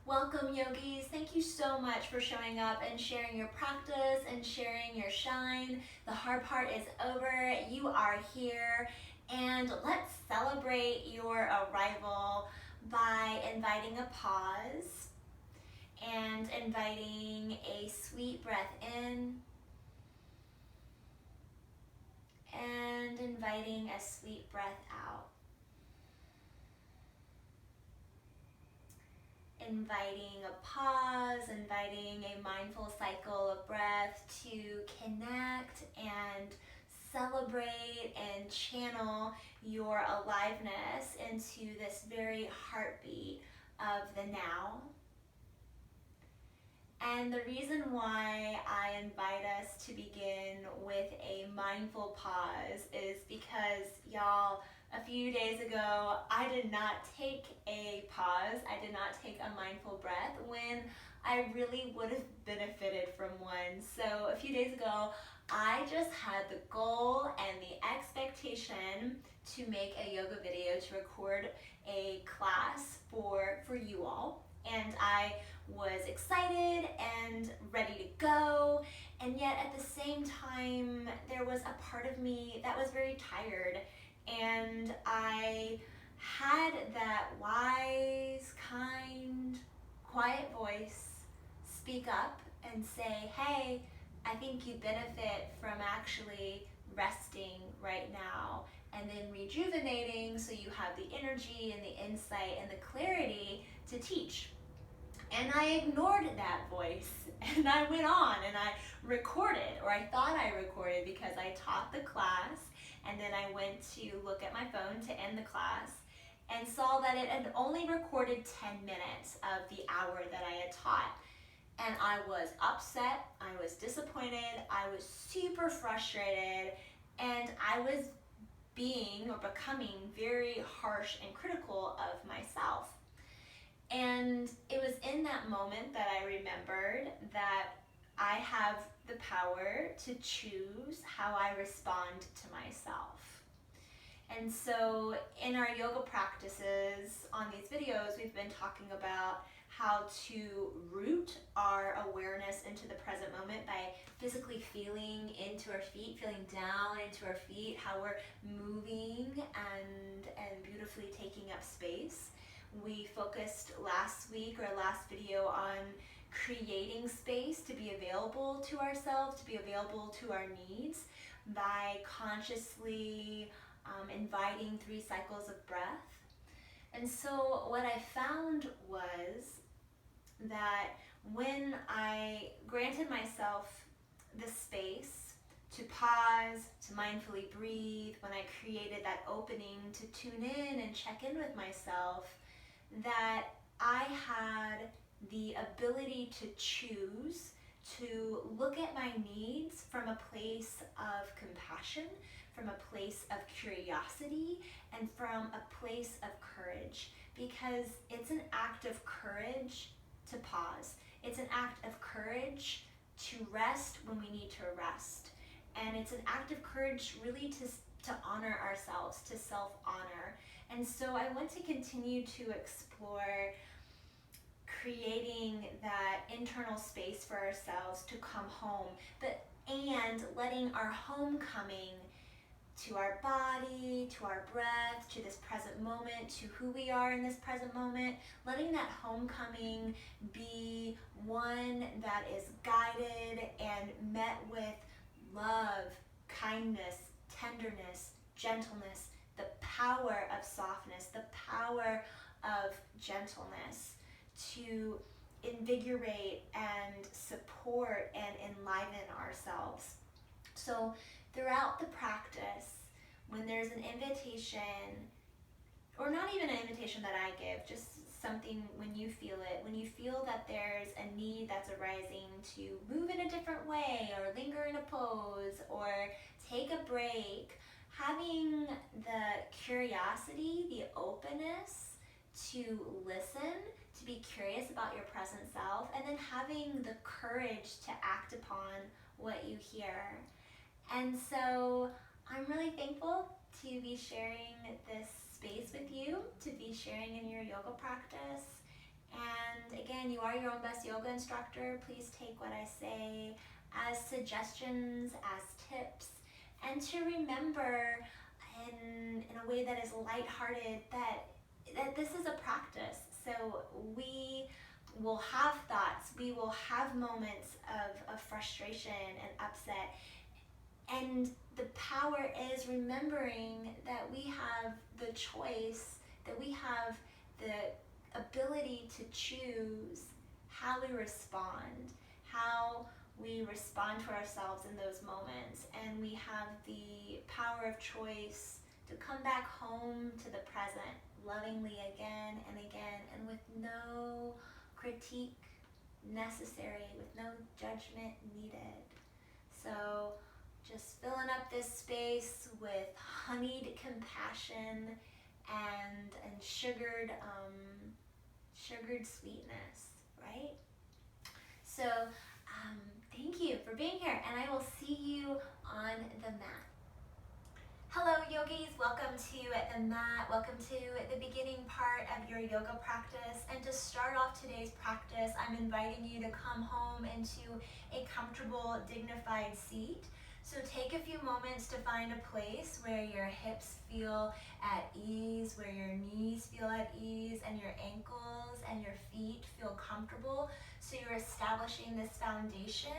Welcome, yogis. Thank you so much for showing up and sharing your practice and sharing your shine. The hard part is over. You are here, and let's celebrate your arrival by inviting a pause and inviting a sweet breath in and inviting a sweet breath out. Inviting a pause, inviting a mindful cycle of breath to connect and celebrate and channel your aliveness into this very heartbeat of the now. And the reason why I invite us to begin with a mindful pause is because, y'all, a few days ago, I did not take a pause. I did not take a mindful breath when I really would have benefited from one. So a few days ago, I just had the goal and the expectation to make a yoga video, to record a class for you all. And I was excited and ready to go. And yet at the same time, there was a part of me that was very tired. And I had that wise, kind, quiet voice speak up and say, hey, I think you'd benefit from actually resting right now and then rejuvenating so you have the energy and the insight and the clarity to teach. And I ignored that voice and I went on and I recorded, or I thought I recorded because I taught the class, and then I went to look at my phone to end the class and saw that it had only recorded 10 minutes of the hour that I had taught. And I was upset, I was disappointed, I was super frustrated, and I was being or becoming very harsh and critical of myself. And it was in that moment that I remembered that I have the power to choose how I respond to myself. And so in our yoga practices on these videos, we've been talking about how to root our awareness into the present moment by physically feeling into our feet, feeling down into our feet, how we're moving and beautifully taking up space. We focused last week or last video on creating space to be available to ourselves, to be available to our needs by consciously inviting 3 cycles of breath. And so what I found was that when I granted myself the space to pause, to mindfully breathe, when I created that opening to tune in and check in with myself, that I had the ability to choose to look at my needs from a place of compassion, from a place of curiosity, and from a place of courage. Because it's an act of courage to pause. It's an act of courage to rest when we need to rest. And it's an act of courage really to honor ourselves, to self-honor. And so I want to continue to explore creating that internal space for ourselves to come home, and letting our homecoming to our body, to our breath, to this present moment, to who we are in this present moment, letting that homecoming be one that is guided and met with love, kindness, tenderness, gentleness, the power of softness, the power of gentleness to invigorate and support and enliven ourselves. So throughout the practice, when there's an invitation, or not even an invitation that I give, just something when you feel it, when you feel that there's a need that's arising to move in a different way, or linger in a pose, or take a break, having the curiosity, the openness to listen, to be curious about your present self, and then having the courage to act upon what you hear. And so I'm really thankful to be sharing this space with you, to be sharing in your yoga practice. And again, you are your own best yoga instructor, please take what I say as suggestions, as tips, and to remember in a way that is lighthearted that this is a practice. So we will have thoughts, we will have moments of frustration and upset. And the power is remembering that we have the choice, that we have the ability to choose how we respond, how we respond to ourselves in those moments. And we have the power of choice to come back home to the present lovingly again and again, and with no critique necessary, with no judgment needed. So just filling up this space with honeyed compassion and sugared sweetness, right? So thank you for being here, and I will see you on the mat. Hello yogis, welcome to the mat, welcome to the beginning part of your yoga practice. And to start off today's practice, I'm inviting you to come home into a comfortable, dignified seat. So take a few moments to find a place where your hips feel at ease, where your knees feel at ease, and your ankles and your feet feel comfortable. So you're establishing this foundation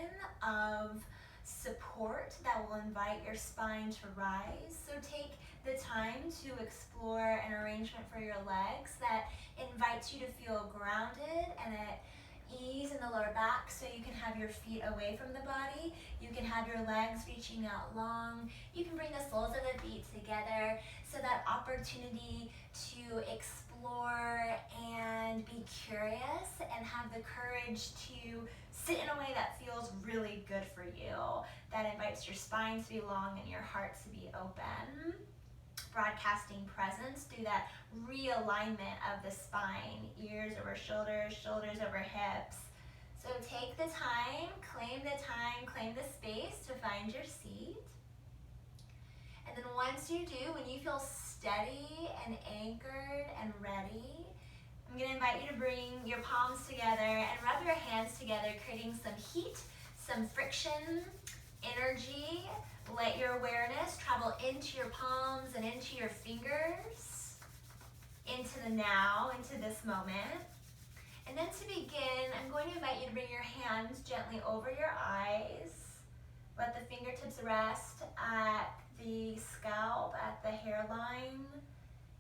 of support that will invite your spine to rise. So take the time to explore an arrangement for your legs that invites you to feel grounded and at ease in the lower back, so you can have your feet away from the body. You can have your legs reaching out long. You can bring the soles of the feet together, so that opportunity to explore and be curious and have the courage to sit in a way that feels really good for you, that invites your spine to be long and your heart to be open. Broadcasting presence through that realignment of the spine, ears over shoulders, shoulders over hips. So take the time, claim the space to find your seat. And then once you do, when you feel steady and anchored and ready, I'm going to invite you to bring your palms together and rub your hands together, creating some heat, some friction, energy. Let your awareness travel into your palms and into your fingers, into the now, into this moment. And then to begin, I'm going to invite you to bring your hands gently over your eyes. Let the fingertips rest at the scalp, at the hairline.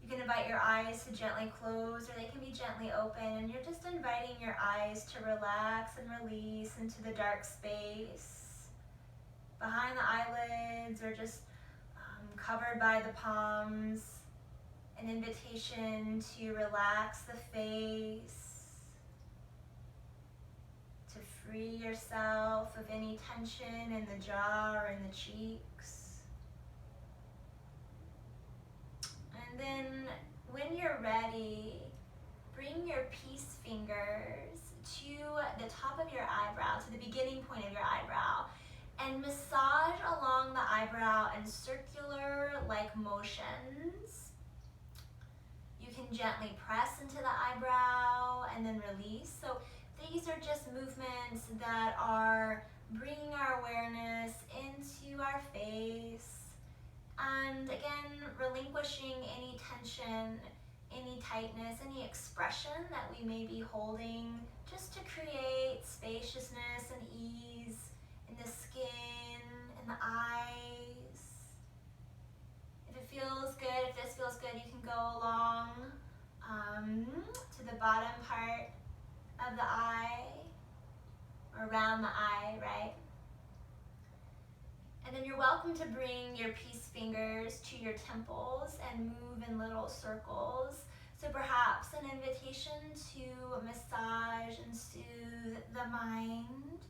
You can invite your eyes to gently close, or they can be gently open, and you're just inviting your eyes to relax and release into the dark space behind the eyelids, or just covered by the palms. An invitation to relax the face, to free yourself of any tension in the jaw or in the cheeks. And then when you're ready, bring your peace fingers to the top of your eyebrow, to the beginning point of your eyebrow, and massage along the eyebrow in circular-like motions. You can gently press into the eyebrow and then release. So these are just movements that are bringing our awareness into our face. And again, relinquishing any tension, any tightness, any expression that we may be holding, just to create spaciousness and ease in the skin, in the eyes. If it feels good, if this feels good, you can go along to the bottom part of the eye, or around the eye, right? And then you're welcome to bring your peace fingers to your temples and move in little circles. So perhaps an invitation to massage and soothe the mind.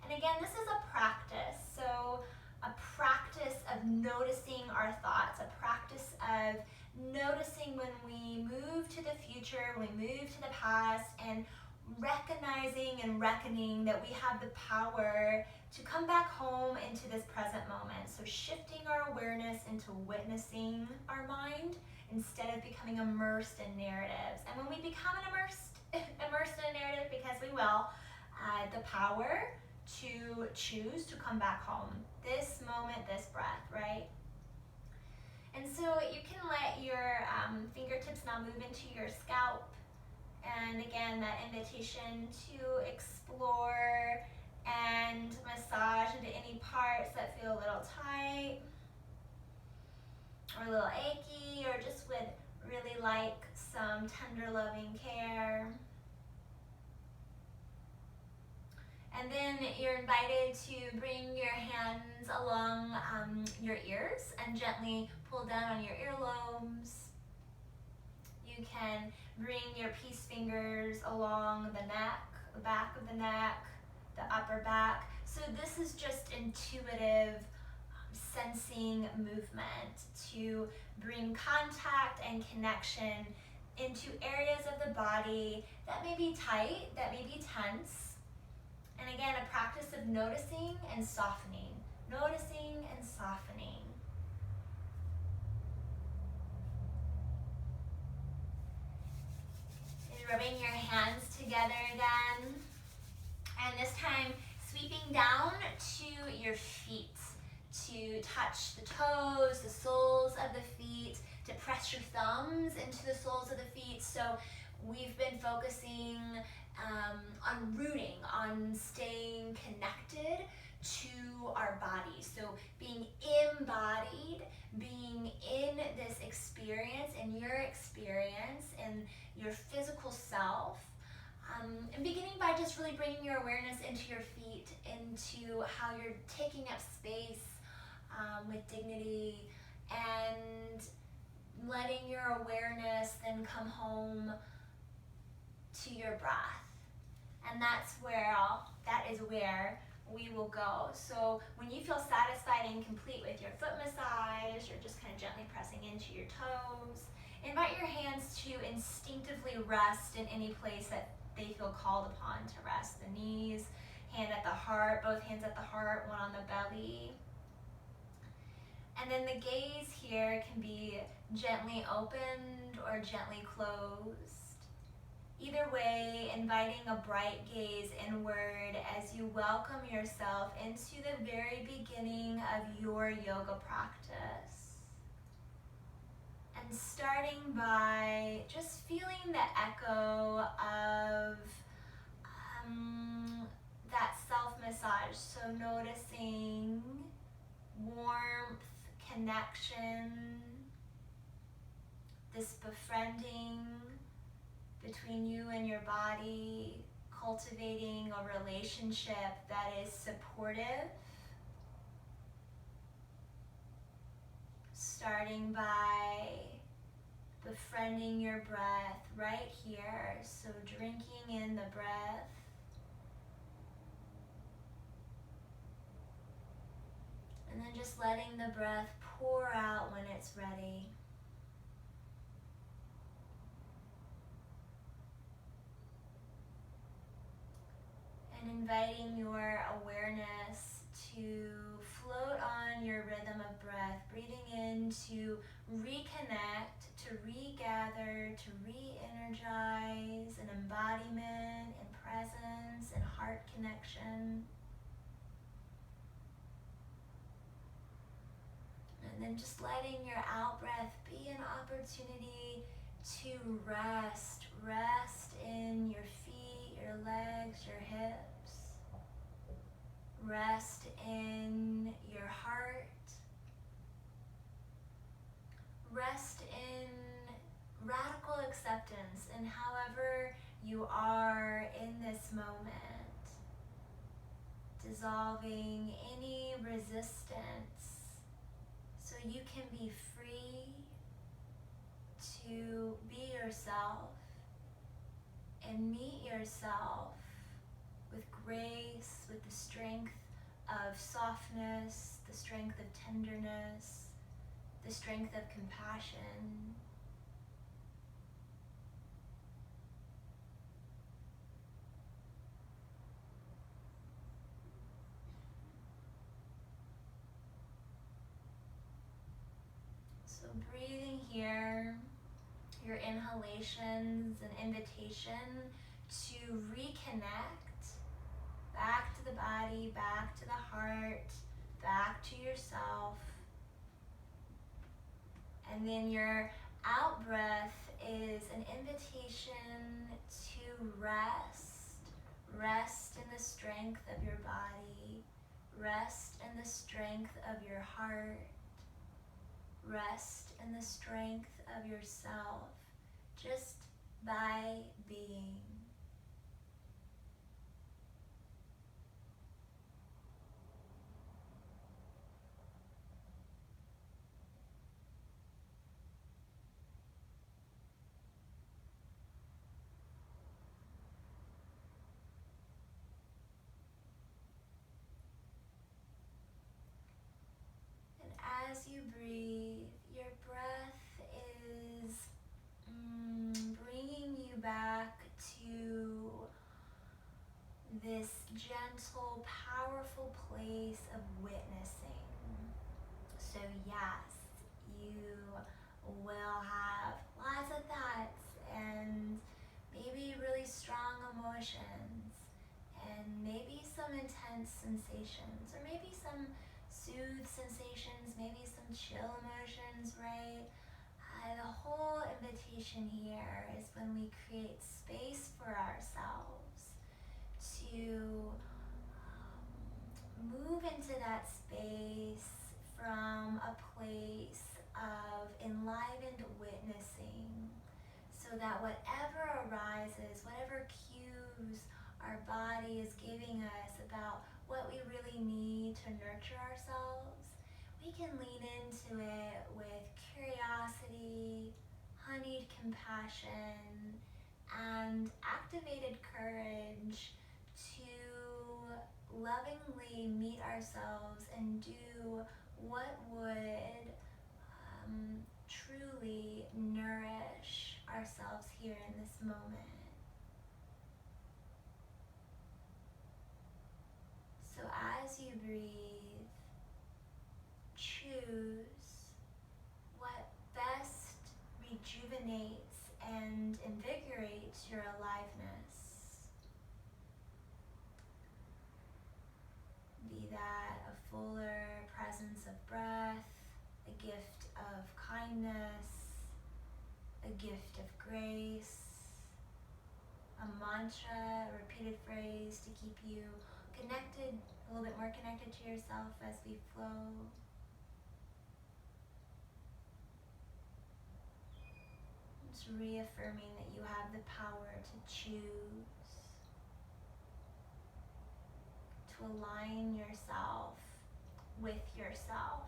And again, this is a practice. So a practice of noticing our thoughts, a practice of noticing when we move to the future, when we move to the past, and recognizing and reckoning that we have the power to come back home into this present moment. So shifting our awareness into witnessing our mind instead of becoming immersed in narratives. And when we become immersed in a narrative, because we will, power to choose to come back home. This moment, this breath, right? And so you can let your fingertips now move into your scalp. And again, that invitation to explore and massage into any parts that feel a little tight or a little achy, or just would really like some tender, loving care. And then you're invited to bring your hands along your ears and gently pull down on your earlobes. You can bring your peace fingers along the neck, the back of the neck, the upper back. So this is just intuitive sensing movement to bring contact and connection into areas of the body that may be tight, that may be tense. And again, a practice of noticing and softening, noticing and softening. And rubbing your hands together again. And this time, sweeping down to your feet, to touch the toes, the soles of the feet, to press your thumbs into the soles of the feet. So we've been focusing on rooting, on staying connected to our body. So being embodied, being in this experience, in your experience, in your physical self. And beginning by just really bringing your awareness into your feet, into how you're taking up space with dignity, and letting your awareness then come home to your breath. And that is where we will go. So when you feel satisfied and complete with your foot massage, you're just kind of gently pressing into your toes. Invite your hands to instinctively rest in any place that they feel called upon to rest. The knees, hand at the heart, both hands at the heart, one on the belly. And then the gaze here can be gently opened or gently closed. Either way, inviting a bright gaze inward as you welcome yourself into the very beginning of your yoga practice. And starting by just feeling the echo of that self-massage. So noticing warmth, connection, this befriending between you and your body, cultivating a relationship that is supportive. Starting by befriending your breath right here. So drinking in the breath. And then just letting the breath pour out when it's ready. And inviting your awareness to float on your rhythm of breath, breathing in to reconnect, to regather, to re-energize an embodiment and presence and heart connection. And then just letting your out breath be an opportunity to rest. Rest in your feet, your legs, your hips. Rest in your heart. Rest in radical acceptance in however you are in this moment. Dissolving any resistance so you can be free to be yourself and meet yourself with grace, with the strength of softness, the strength of tenderness, the strength of compassion. So breathing here, your inhalations, an invitation to reconnect body, back to the heart, back to yourself. And then your out breath is an invitation to rest. Rest in the strength of your body. Rest in the strength of your heart. Rest in the strength of yourself, just by being. And as you breathe, your breath is bringing you back to this gentle, powerful place of witnessing. So yes, you will have lots of thoughts and maybe really strong emotions and maybe some intense sensations or maybe some soothed sensations, maybe some chill emotions, right? The whole invitation here is when we create space for ourselves to move into that space from a place of enlivened witnessing, so that whatever arises, whatever cues our body is giving us about what we really need to nurture ourselves, we can lean into it with curiosity, honeyed compassion, and activated courage to lovingly meet ourselves and do what would truly nourish ourselves here in this moment. So as you breathe, choose what best rejuvenates and invigorates your aliveness. Be that a fuller presence of breath, a gift of kindness, a gift of grace, a mantra, a repeated phrase to keep you connected, a little bit more connected to yourself as we flow. Just reaffirming that you have the power to choose, to align yourself with yourself.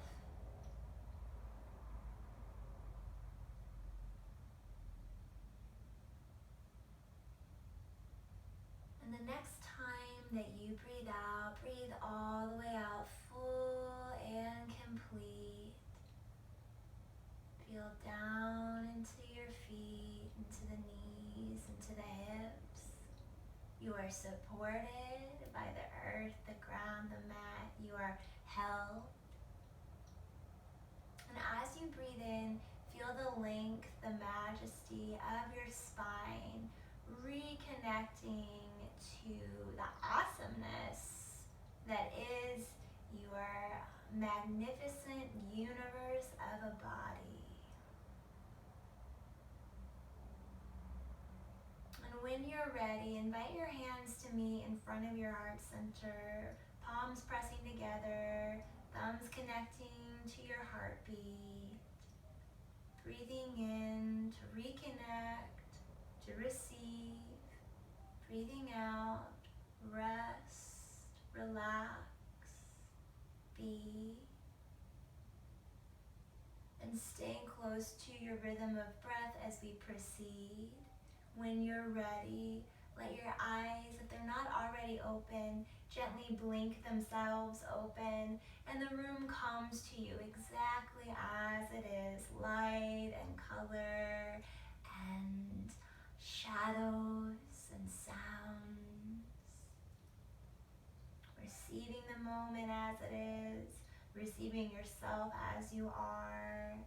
And the next time that you breathe out, breathe all the way out, full and complete. Feel down into your feet, into the knees, into the hips. You are supported by the earth, the ground, the mat. You are held. And as you breathe in, feel the length, the majesty of your spine, reconnecting to the awesomeness that is your magnificent universe of a body. And when you're ready, invite your hands to meet in front of your heart center, palms pressing together, thumbs connecting to your heartbeat. Breathing in to reconnect, to receive. Breathing out, rest, relax, be. And staying close to your rhythm of breath as we proceed. When you're ready, let your eyes, if they're not already open, gently blink themselves open, and the room comes to you exactly as it is, light and color and shadows and sounds. Receiving the moment as it is, receiving yourself as you are,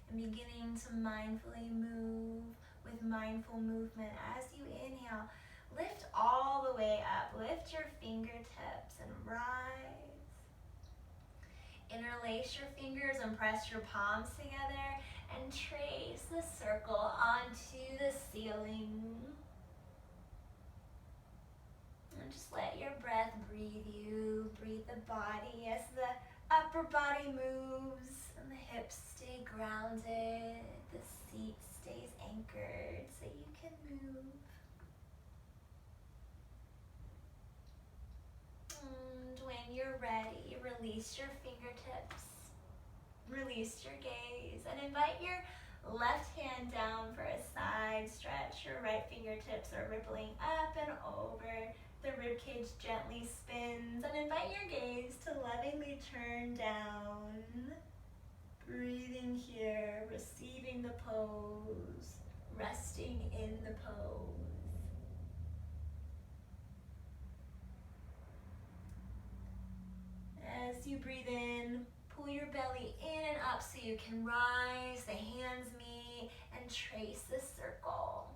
and beginning to mindfully move with mindful movement. As you inhale, lift all the way up. Lift lift your fingertips and rise. Interlace your fingers and press your palms together and trace the circle onto the ceiling. And just let your breath breathe you. Breathe the body as the upper body moves and the hips stay grounded. The seat stays anchored so you can move. And when you're ready, release your fingertips. Release your gaze and invite your left hand down for a side stretch. Your right fingertips are rippling up and over. The ribcage gently spins, and invite your gaze to lovingly turn down. Breathing here, receiving the pose, resting in the pose. As you breathe in, pull your belly in and up so you can rise, the hands meet, and trace the circle.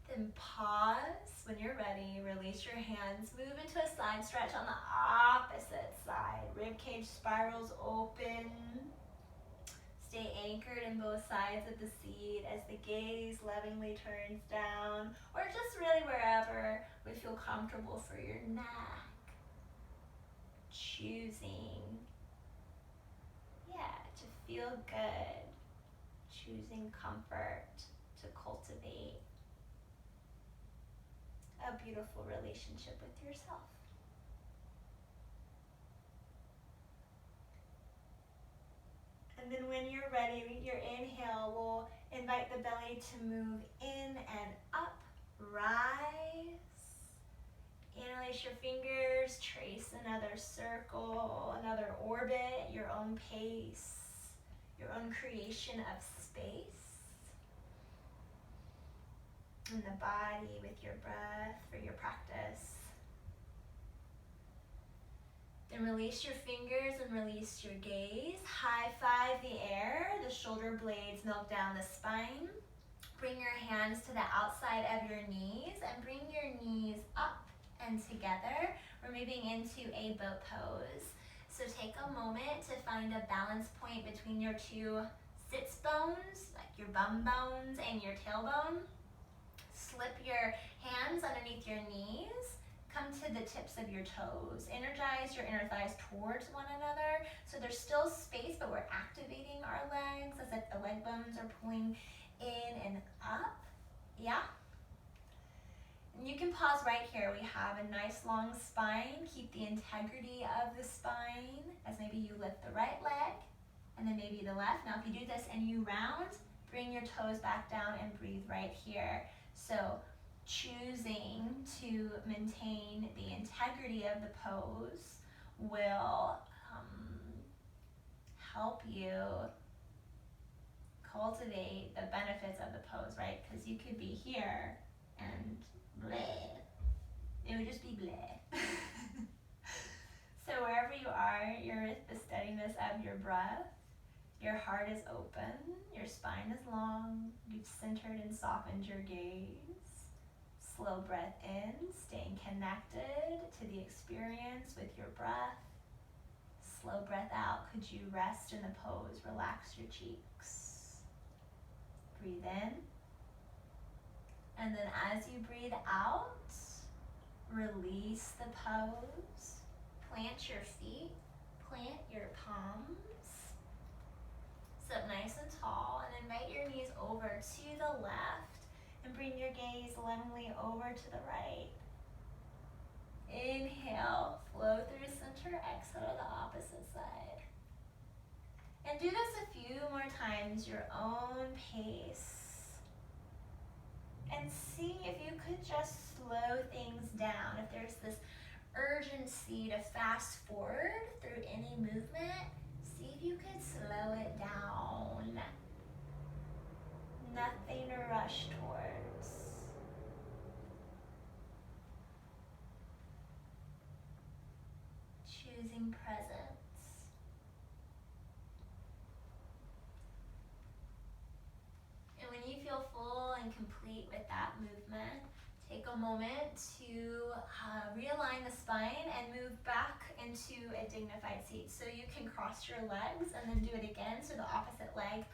Then pause when you're ready. Release your hands. Move into a side stretch on the opposite side. Ribcage spirals open. Stay anchored in both sides of the seat as the gaze lovingly turns down, or just really wherever we feel comfortable for your neck. Choosing, to feel good. Choosing comfort to cultivate a beautiful relationship with yourself. And then when you're ready, your inhale will invite the belly to move in and up, rise. Interlace your fingers, trace another circle, another orbit, your own pace, your own creation of space. In the body with your breath for your practice. Then release your fingers and release your gaze. High five the air, the shoulder blades milk down the spine. Bring your hands to the outside of your knees and bring your knees up and together. We're moving into a boat pose. So take a moment to find a balance point between your two sits bones, like your bum bones and your tailbone. Slip your hands underneath your knees. Come to the tips of your toes. Energize your inner thighs towards one another. So there's still space, but we're activating our legs as if the leg bones are pulling in and up. Yeah? And you can pause right here. We have a nice long spine. Keep the integrity of the spine as maybe you lift the right leg and then maybe the left. Now if you do this and you round, bring your toes back down and breathe right here. So choosing to maintain the integrity of the pose will help you cultivate the benefits of the pose, right? Because you could be here and bleh. It would just be bleh. So wherever you are, you're with the steadiness of your breath. Your heart is open, your spine is long, you've centered and softened your gaze. Slow breath in, staying connected to the experience with your breath. Slow breath out. Could you rest in the pose? Relax your cheeks. Breathe in. And then as you breathe out, release the pose. Plant your feet. Plant your palms. Sit up nice and tall and invite your knees over to the left and bring your gaze lovingly over to the right. Inhale, flow through center, exhale to the opposite side. And do this a few more times, your own pace. And see if you could just slow things down. If there's this urgency to fast forward through any movement, see if you could slow it down. Nothing to rush towards. Choosing presence. take a moment to realign the spine and move back into a dignified seat. So you can cross your legs and then do it again. So the opposite leg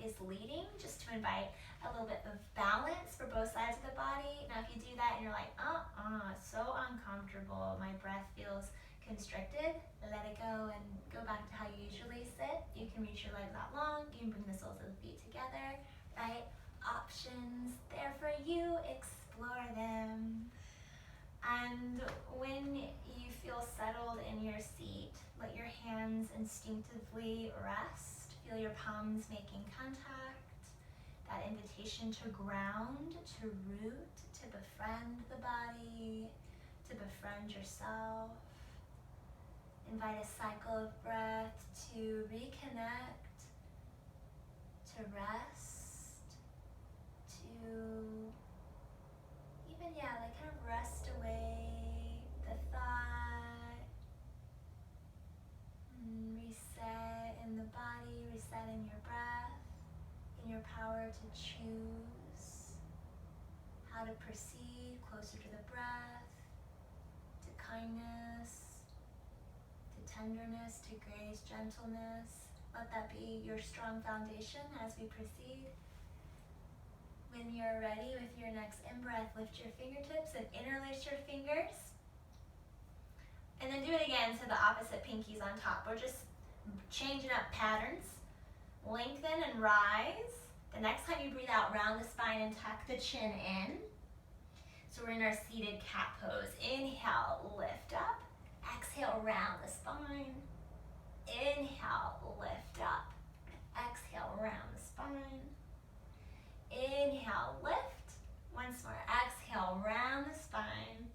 is leading, just to invite a little bit of balance for both sides of the body. Now if you do that and you're like, so uncomfortable, my breath feels constricted, let it go and go back to how you usually sit. You can reach your legs out long, you can bring the soles of the feet together, right? Options there for you, explore them. And when you feel settled in your seat, let your hands instinctively rest. Feel your palms making contact. That invitation to ground, to root, to befriend the body, to befriend yourself. Invite a cycle of breath to reconnect, to rest, to even, like kind of rest away the thought, reset in the body, reset in your breath, in your power to choose how to proceed closer to the breath, to kindness, to tenderness, to grace, gentleness. Let that be your strong foundation as we proceed. When you're ready with your next in-breath, lift your fingertips and interlace your fingers. And then do it again to the opposite pinkies on top. We're just changing up patterns. Lengthen and rise. The next time you breathe out, round the spine and tuck the chin in. So we're in our seated cat pose. Inhale, lift up. Exhale, round the spine. Inhale, lift up. Exhale, round the spine. Inhale, lift. Once more. Exhale, round the spine.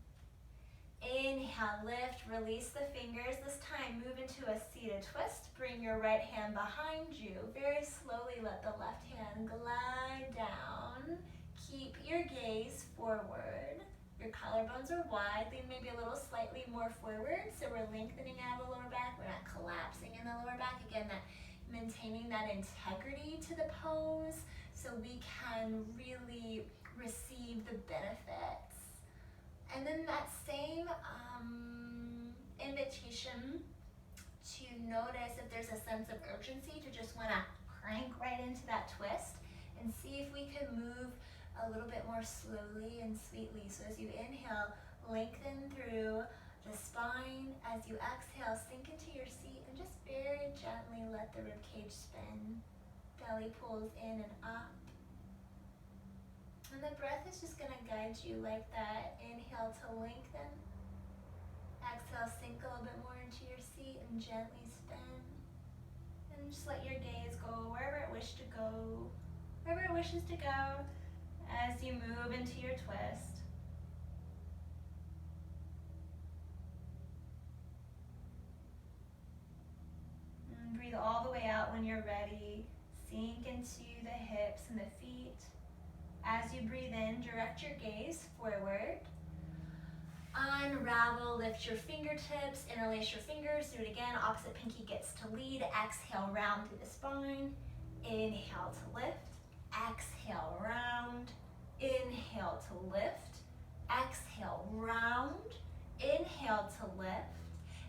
Inhale, lift, release the fingers. This time, move into a seated twist. Bring your right hand behind you. Very slowly let the left hand glide down. Keep your gaze forward. Your collarbones are wide. They may be a little slightly more forward. So we're lengthening out of the lower back. We're not collapsing in the lower back. Again, maintaining that integrity to the pose so we can really receive the benefits. And then that same invitation to notice if there's a sense of urgency, to just want to crank right into that twist and see if we can move a little bit more slowly and sweetly. So as you inhale, lengthen through the spine. As you exhale, sink into your seat and just very gently let the ribcage spin. Belly pulls in and up. And the breath is just going to guide you like that. Inhale to lengthen. Exhale, sink a little bit more into your seat and gently spin. And just let your gaze go wherever it wishes to go. Wherever it wishes to go as you move into your twist. And breathe all the way out when you're ready. Sink into the hips and the feet. As you breathe in, direct your gaze forward. Unravel, lift your fingertips, interlace your fingers. Do it again. Opposite pinky gets to lead. Exhale, round through the spine. Inhale to lift. Exhale, round. Inhale to lift. Exhale, round. Inhale to lift.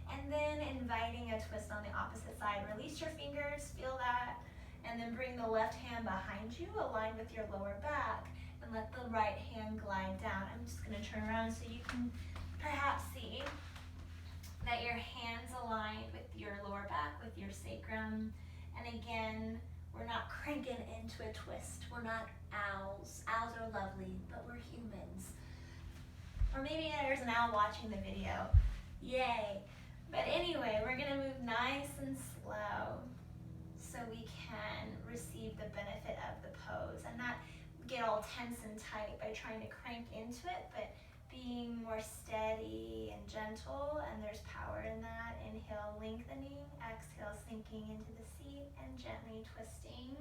And then inviting a twist on the opposite side. Release your fingers, feel that. And then bring the left hand behind you, aligned with your lower back, and let the right hand glide down. I'm just going to turn around so you can perhaps see that your hands aligned with your lower back, with your sacrum. And again, we're not cranking into a twist. We're not owls. Owls are lovely, but we're humans. Or maybe there's an owl watching the video. Yay. But anyway, we're going to move nice and slow, so we can receive the benefit of the pose and not get all tense and tight by trying to crank into it, but being more steady and gentle, and there's power in that. Inhale, lengthening. Exhale, sinking into the seat and gently twisting.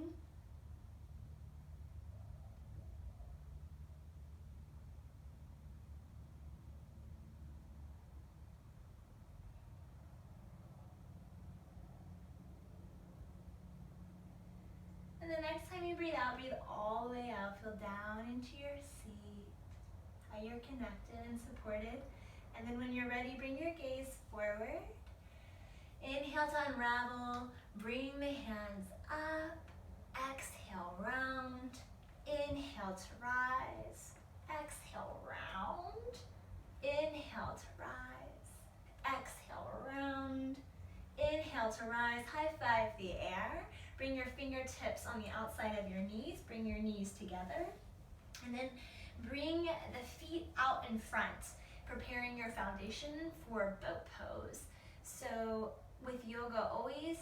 And the next time you breathe out, breathe all the way out. Feel down into your seat. how you're connected and supported. And then when you're ready, bring your gaze forward. Inhale to unravel, bring the hands up, exhale, round, inhale to rise, exhale, round, inhale to rise, exhale, round, inhale to rise, high five the air, bring your fingertips on the outside of your knees, bring your knees together, and then bring the feet out in front, preparing your foundation for boat pose. So with yoga, always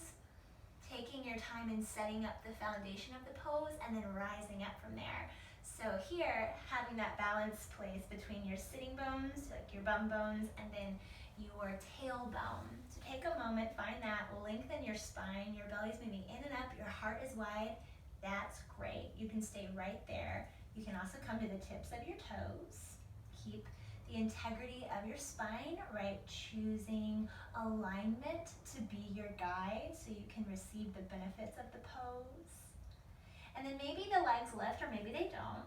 taking your time in setting up the foundation of the pose and then rising up from there. So here, having that balanced place between your sitting bones, like your bum bones, and then your tailbone. So take a moment, find that, lengthen your spine, your belly's moving in and up, your heart is wide. That's great. You can stay right there. You can also come to the tips of your toes. Keep the integrity of your spine, right? Choosing alignment to be your guide so you can receive the benefits of the pose. And then maybe the legs lift or maybe they don't.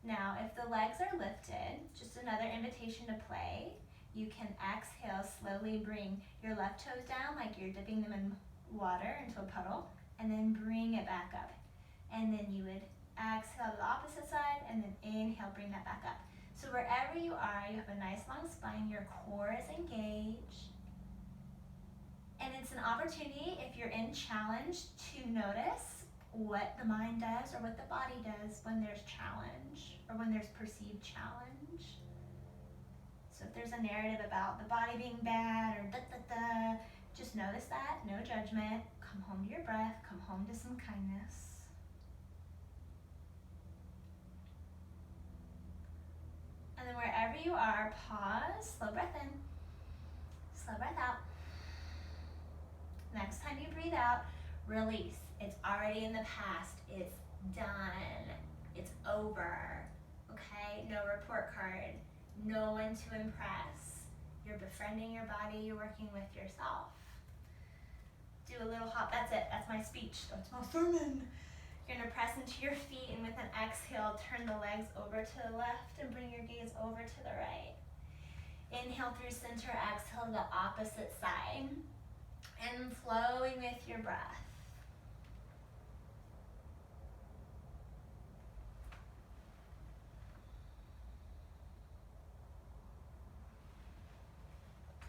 Now, if the legs are lifted, just another invitation to play. You can exhale, slowly bring your left toes down like you're dipping them in water into a puddle, and then bring it back up. And then you would exhale to the opposite side, and then inhale, bring that back up. So wherever you are, you have a nice long spine, your core is engaged. And it's an opportunity, if you're in challenge, to notice what the mind does or what the body does when there's challenge or when there's perceived challenge. So if there's a narrative about the body being bad or da-da-da, just notice that, no judgment. Come home to your breath, come home to some kindness. And then wherever you are, pause, slow breath in, slow breath out. Next time you breathe out, release. It's already in the past, it's done, it's over, okay? No report card, no one to impress. You're befriending your body, you're working with yourself. Do a little hop, that's it, that's my speech, that's my sermon. You're gonna press into your feet and with an exhale, turn the legs over to the left and bring your gaze over to the right. Inhale through center, exhale to the opposite side. And flowing with your breath.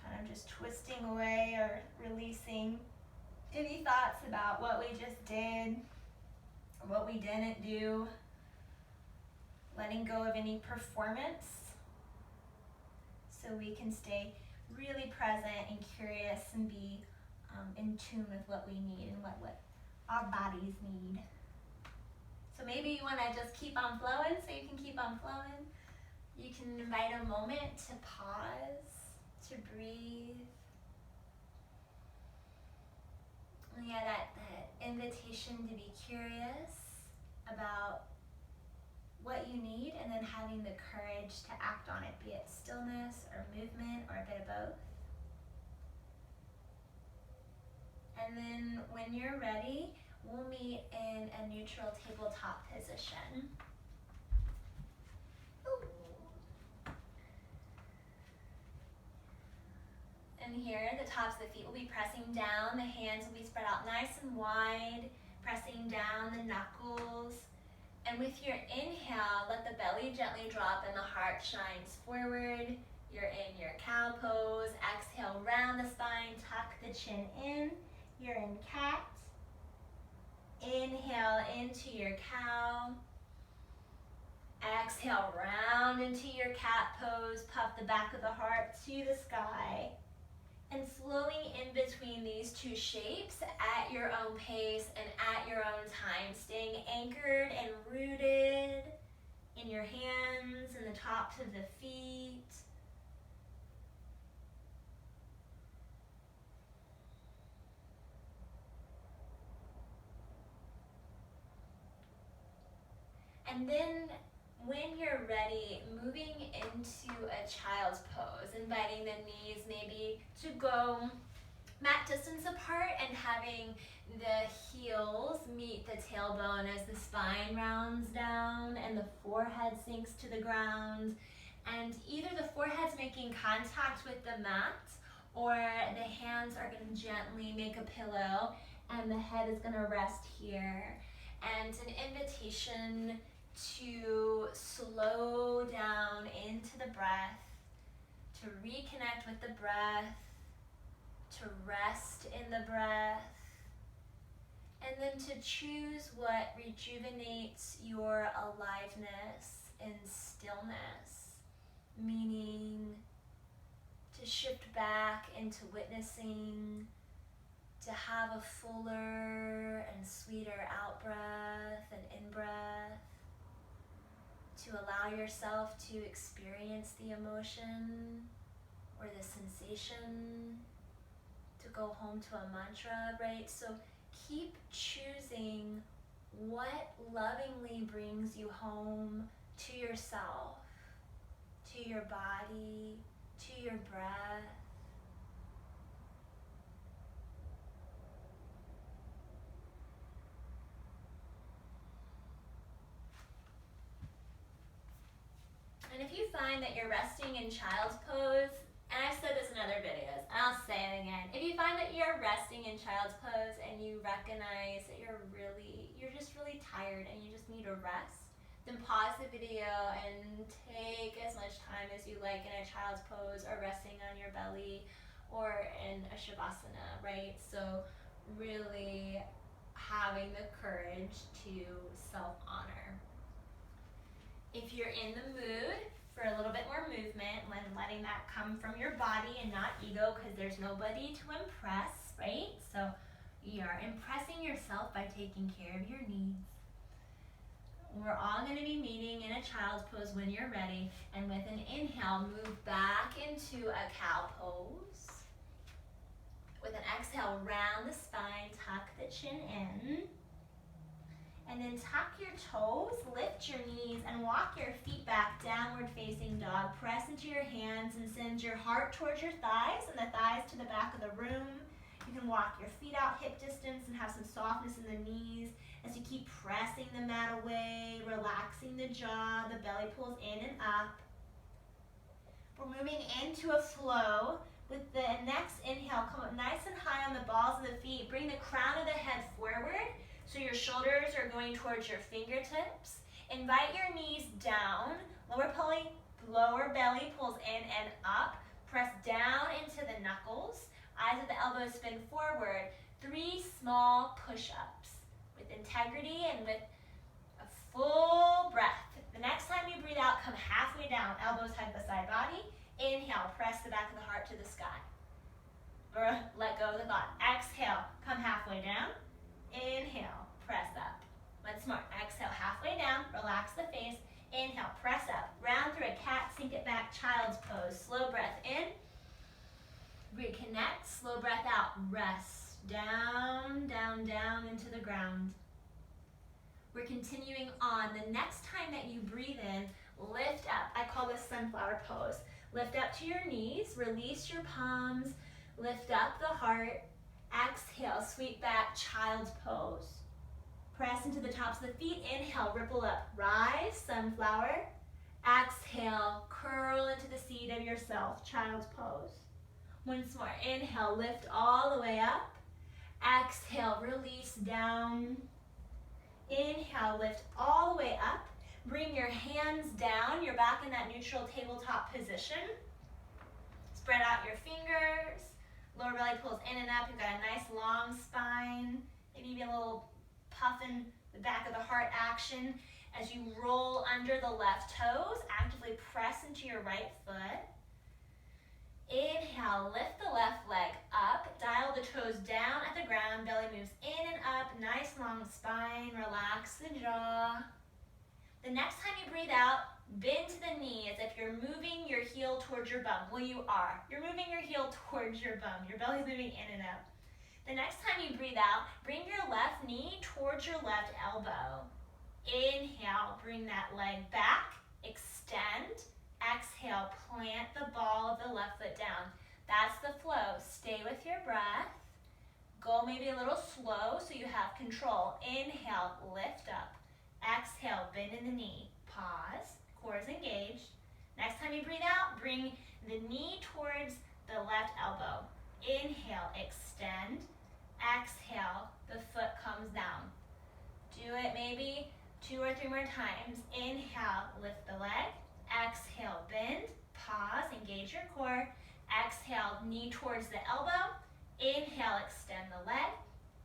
Kind of just twisting away or releasing any thoughts about what we just did, or what we didn't do. Letting go of any performance so we can stay really present and curious and be in tune with what we need and what our bodies need. So maybe you want to just keep on flowing so you can keep on flowing. You can invite a moment to pause, to breathe. And yeah, that invitation to be curious about what you need and then having the courage to act on it, be it stillness or movement or a bit of both. And then when you're ready, we'll meet in a neutral tabletop position. Ooh. And here, the tops of the feet will be pressing down, the hands will be spread out nice and wide, pressing down the knuckles. And with your inhale, let the belly gently drop and the heart shines forward. You're in your cow pose. Exhale, round the spine, tuck the chin in. You're in cat. Inhale into your cow. Exhale, round into your cat pose. Puff the back of the heart to the sky. And flowing in between these two shapes at your own pace and at your own time. Staying anchored and rooted in your hands and the tops of the feet. And then when you're ready, moving into a child's pose, inviting the knees maybe to go mat distance apart and having the heels meet the tailbone as the spine rounds down and the forehead sinks to the ground. And either the forehead's making contact with the mat or the hands are going to gently make a pillow and the head is going to rest here. And an invitation to slow down into the breath, to reconnect with the breath, to rest in the breath, and then to choose what rejuvenates your aliveness in stillness, meaning to shift back into witnessing, to have a fuller and sweeter out-breath and in-breath, to allow yourself to experience the emotion or the sensation, to go home to a mantra, right? So keep choosing what lovingly brings you home to yourself, to your body, to your breath. And if you find that you're resting in child's pose, and I've said this in other videos, and I'll say it again, if you find that you're resting in child's pose and you recognize that you're just really tired and you just need a rest, then pause the video and take as much time as you like in a child's pose or resting on your belly or in a shavasana, right? So really having the courage to self-honor. If you're in the mood for a little bit more movement, letting that come from your body and not ego, because there's nobody to impress, right? So you're impressing yourself by taking care of your needs. We're all going to be meeting in a child's pose when you're ready, and with an inhale, move back into a cow pose. With an exhale, round the spine, tuck the chin in. And then tuck your toes, lift your knees, and walk your feet back, downward facing dog. Press into your hands and send your heart towards your thighs and the thighs to the back of the room. You can walk your feet out hip distance and have some softness in the knees as you keep pressing the mat away, relaxing the jaw, the belly pulls in and up. We're moving into a flow. With the next inhale, come up nice and high on the balls of the feet. Bring the crown of the head forward. So your shoulders are going towards your fingertips. Invite your knees down. Lower belly pulls in and up. Press down into the knuckles. Eyes at the elbows spin forward. 3 small push-ups with integrity and with a full breath. The next time you breathe out, come halfway down. Elbows hug the side body. Inhale, press the back of the heart to the sky. Or let go of the thought. Exhale, come halfway down. Inhale, press up. Once more, exhale, halfway down, relax the face. Inhale, press up, round through a cat, sink it back, child's pose. Slow breath in, reconnect, slow breath out, rest. Down, down, down into the ground. We're continuing on. The next time that you breathe in, lift up. I call this sunflower pose. Lift up to your knees, release your palms, lift up the heart. Exhale, sweep back, child's pose. Press into the tops of the feet. Inhale, ripple up, rise, sunflower. Exhale, curl into the seat of yourself, child's pose. Once more, inhale, lift all the way up. Exhale, release down. Inhale, lift all the way up. Bring your hands down. You're back in that neutral tabletop position. Spread out your fingers. Lower belly pulls in and up. You've got a nice long spine. Maybe even a little puff in the back of the heart action. As you roll under the left toes, actively press into your right foot. Inhale, lift the left leg up. Dial the toes down at the ground. Belly moves in and up. Nice long spine. Relax the jaw. The next time you breathe out, bend to the knee as if you're moving your heel towards your bum. Well, you are. You're moving your heel towards your bum. Your belly's moving in and out. The next time you breathe out, bring your left knee towards your left elbow. Inhale, bring that leg back, extend. Exhale, plant the ball of the left foot down. That's the flow. Stay with your breath. Go maybe a little slow so you have control. Inhale, lift up. Exhale, bend in the knee. Pause, core is engaged. Next time you breathe out, bring the knee towards the left elbow. Inhale, extend. Exhale, the foot comes down. Do it maybe 2 or 3 more times. Inhale, lift the leg. Exhale, bend. Pause, engage your core. Exhale, knee towards the elbow. Inhale, extend the leg.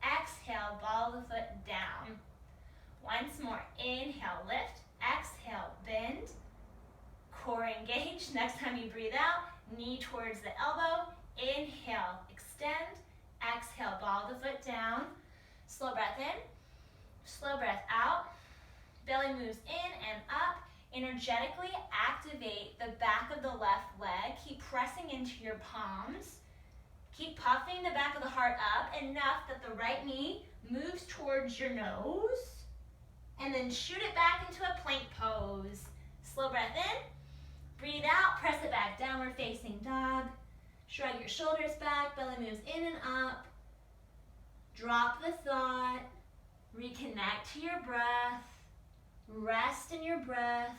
Exhale, ball the foot down. Once more. Inhale, lift. Exhale, bend. Core engaged. Next time you breathe out, knee towards the elbow. Inhale, extend. Exhale, ball the foot down. Slow breath in. Slow breath out. Belly moves in and up. Energetically activate the back of the left leg. Keep pressing into your palms. Keep puffing the back of the heart up enough that the right knee moves towards your nose. And then shoot it back into a plank pose. Slow breath in. Breathe out. Press it back. Downward facing dog. Shrug your shoulders back. Belly moves in and up. Drop the thought. Reconnect to your breath. Rest in your breath.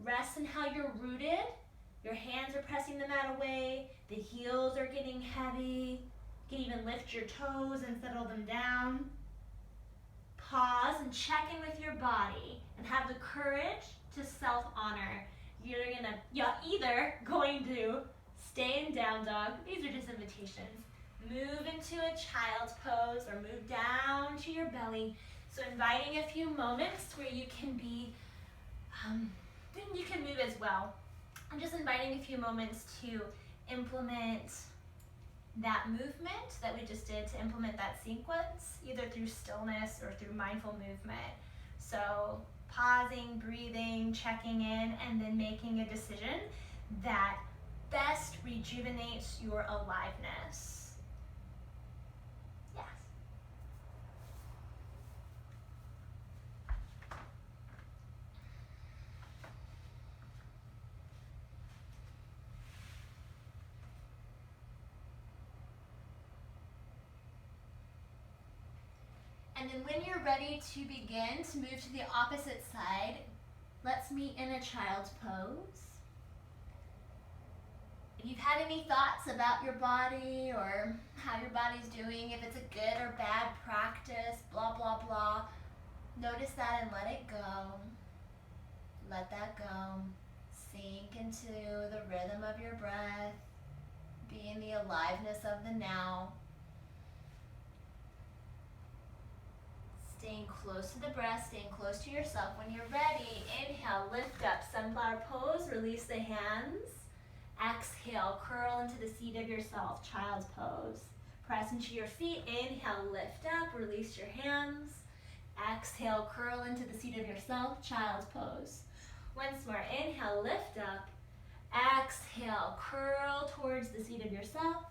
Rest in how you're rooted. Your hands are pressing the mat away. The heels are getting heavy. You can even lift your toes and settle them down. Pause and check in with your body and have the courage to self-honor. You're either going to stay in down dog. These are just invitations. Move into a child's pose or move down to your belly. So inviting a few moments where you can be, you can move as well. I'm just inviting a few moments to implement that movement that we just did, to implement that sequence, either through stillness or through mindful movement. So pausing, breathing, checking in, and then making a decision that best rejuvenates your aliveness. Yes. And then when you're ready to begin to move to the opposite side, let's meet in a child's pose. If you've had any thoughts about your body or how your body's doing, if it's a good or bad practice, blah, blah, blah, notice that and let it go. Let that go. Sink into the rhythm of your breath. Be in the aliveness of the now. Staying close to the breath, staying close to yourself. When you're ready, inhale, lift up, sunflower pose, release the hands. Exhale, curl into the seat of yourself, child's pose. Press into your feet, inhale, lift up, release your hands. Exhale, curl into the seat of yourself, child's pose. Once more, inhale, lift up. Exhale, curl towards the seat of yourself.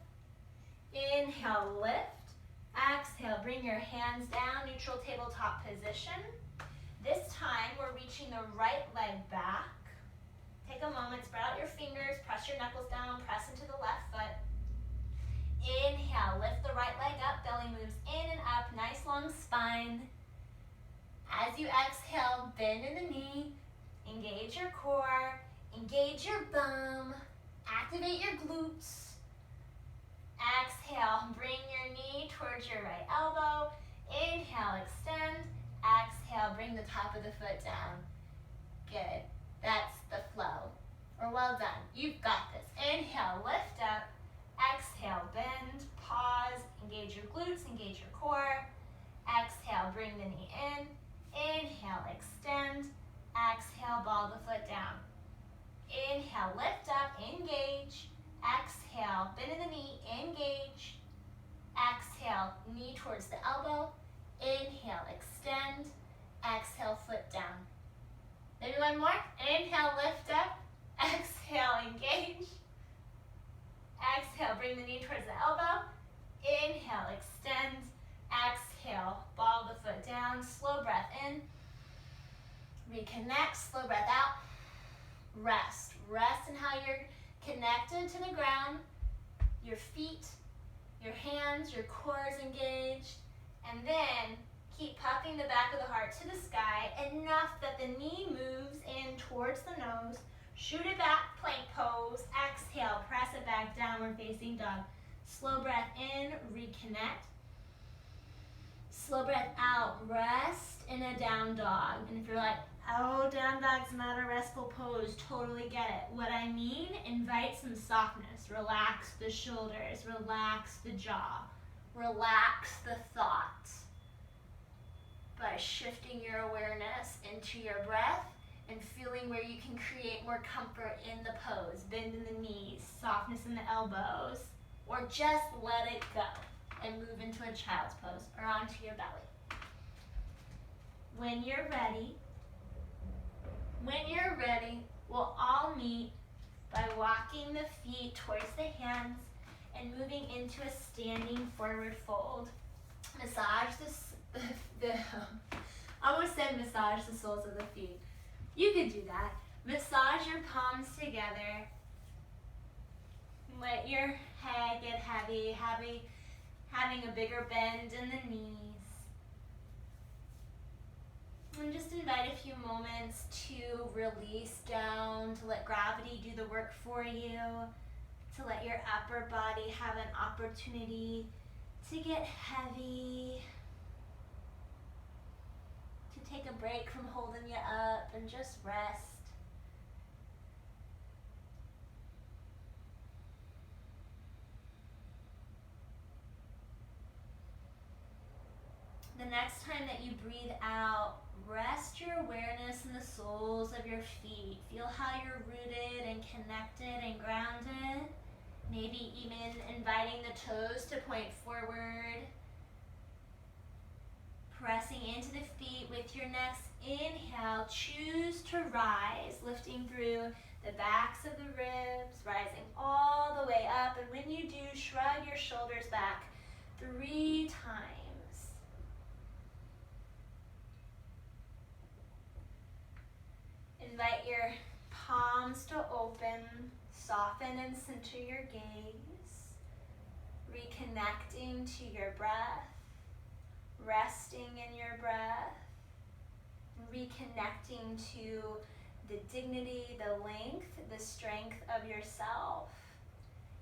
Inhale, lift. Exhale, bring your hands down, neutral tabletop position. This time, we're reaching the right leg back. Take a moment, spread out your fingers, press your knuckles down, press into the left foot. Inhale, lift the right leg up, belly moves in and up, nice long spine. As you exhale, bend in the knee, engage your core, engage your bum, activate your glutes. Exhale, bring your knee towards your right elbow. Inhale, extend. Exhale, bring the top of the foot down. Good. That's the flow. Or well done. You've got this. Inhale, lift up. Exhale, bend, pause, engage your glutes, engage your core. Exhale, bring the knee in. Inhale, extend. Exhale, ball the foot down. Inhale, lift up, engage. Exhale, bend in the knee, engage. Exhale, knee towards the elbow. Inhale, extend. Exhale, foot down. Maybe one more. Inhale, lift up. Exhale, engage. Exhale, bring the knee towards the elbow. Inhale, extend. Exhale, ball the foot down. Slow breath in. Reconnect, slow breath out. Rest. Rest in how you're connected to the ground. your feet, your hands, your core is engaged, and then keep puffing the back of the heart to the sky, enough that the knee moves in towards the nose. Shoot it back, plank pose. Exhale, press it back, downward facing dog. Slow breath in, reconnect. Slow breath out, rest in a down dog. And if you're like, oh, down dog's not a restful pose, totally get it. What I mean, invite some softness. Relax the shoulders, relax the jaw, relax the thoughts. By shifting your awareness into your breath and feeling where you can create more comfort in the pose. Bend in the knees, softness in the elbows, or just let it go and move into a child's pose or onto your belly. When you're ready, we'll all meet by walking the feet towards the hands and moving into a standing forward fold. Massage I almost said massage the soles of the feet. You could do that. Massage your palms together. Let your head get heavy, having a bigger bend in the knees. And just invite a few moments to release down, to let gravity do the work for you, to let your upper body have an opportunity to get heavy, to take a break from holding you up and just rest. The next time that you breathe out, rest your awareness in the soles of your feet. Feel how you're rooted and connected and grounded. Maybe even inviting the toes to point forward. Pressing into the feet with your next inhale. Choose to rise, lifting through the backs of the ribs, rising all the way up. And when you do, shrug your shoulders back 3 times. Invite your palms to open, soften and center your gaze, reconnecting to your breath, resting in your breath, reconnecting to the dignity, the length, the strength of yourself,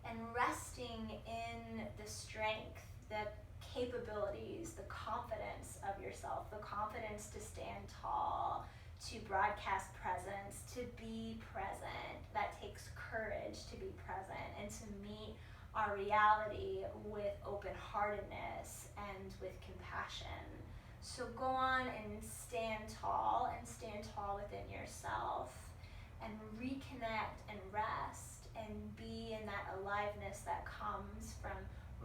and resting in the strength, the capabilities, the confidence of yourself, the confidence to stand tall, to broadcast presence, to be present. That takes courage to be present and to meet our reality with open-heartedness and with compassion. So go on and stand tall within yourself and reconnect and rest and be in that aliveness that comes from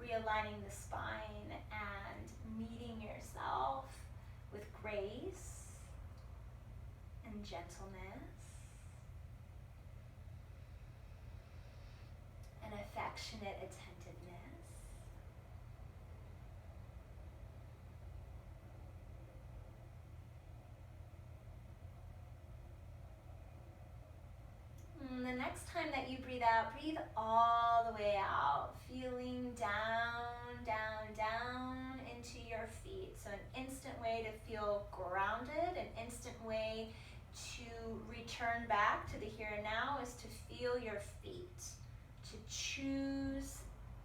realigning the spine and meeting yourself with grace and gentleness and affectionate attentiveness. And the next time that you breathe out, breathe all the way out, feeling down, down, down into your feet. So an instant way to feel grounded, an instant way to return back to the here and now is to feel your feet, to choose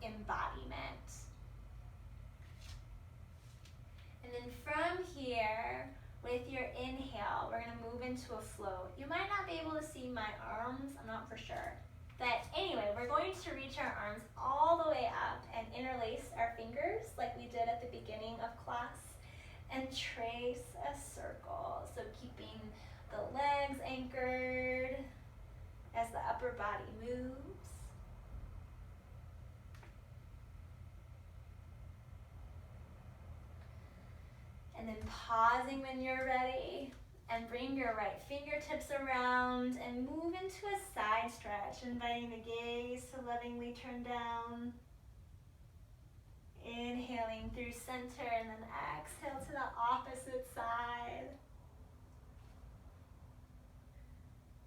embodiment. And then from here, with your inhale, we're going to move into a float. You might not be able to see my arms, I'm not for sure. But anyway, we're going to reach our arms all the way up and interlace our fingers like we did at the beginning of class and trace a circle. So keeping the legs anchored as the upper body moves. And then pausing when you're ready and bring your right fingertips around and move into a side stretch, inviting the gaze to lovingly turn down. Inhaling through center and then exhale to the opposite side.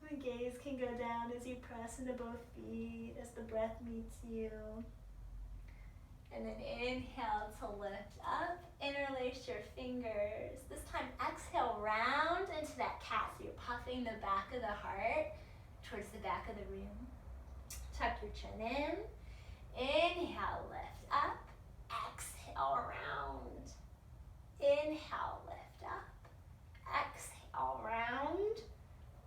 The gaze can go down as you press into both feet, as the breath meets you. And then inhale to lift up, interlace your fingers. This time exhale, round into that cat. So you're puffing the back of the heart towards the back of the room. Tuck your chin in. Inhale, lift up. Exhale, round. Inhale, lift up. Exhale, round.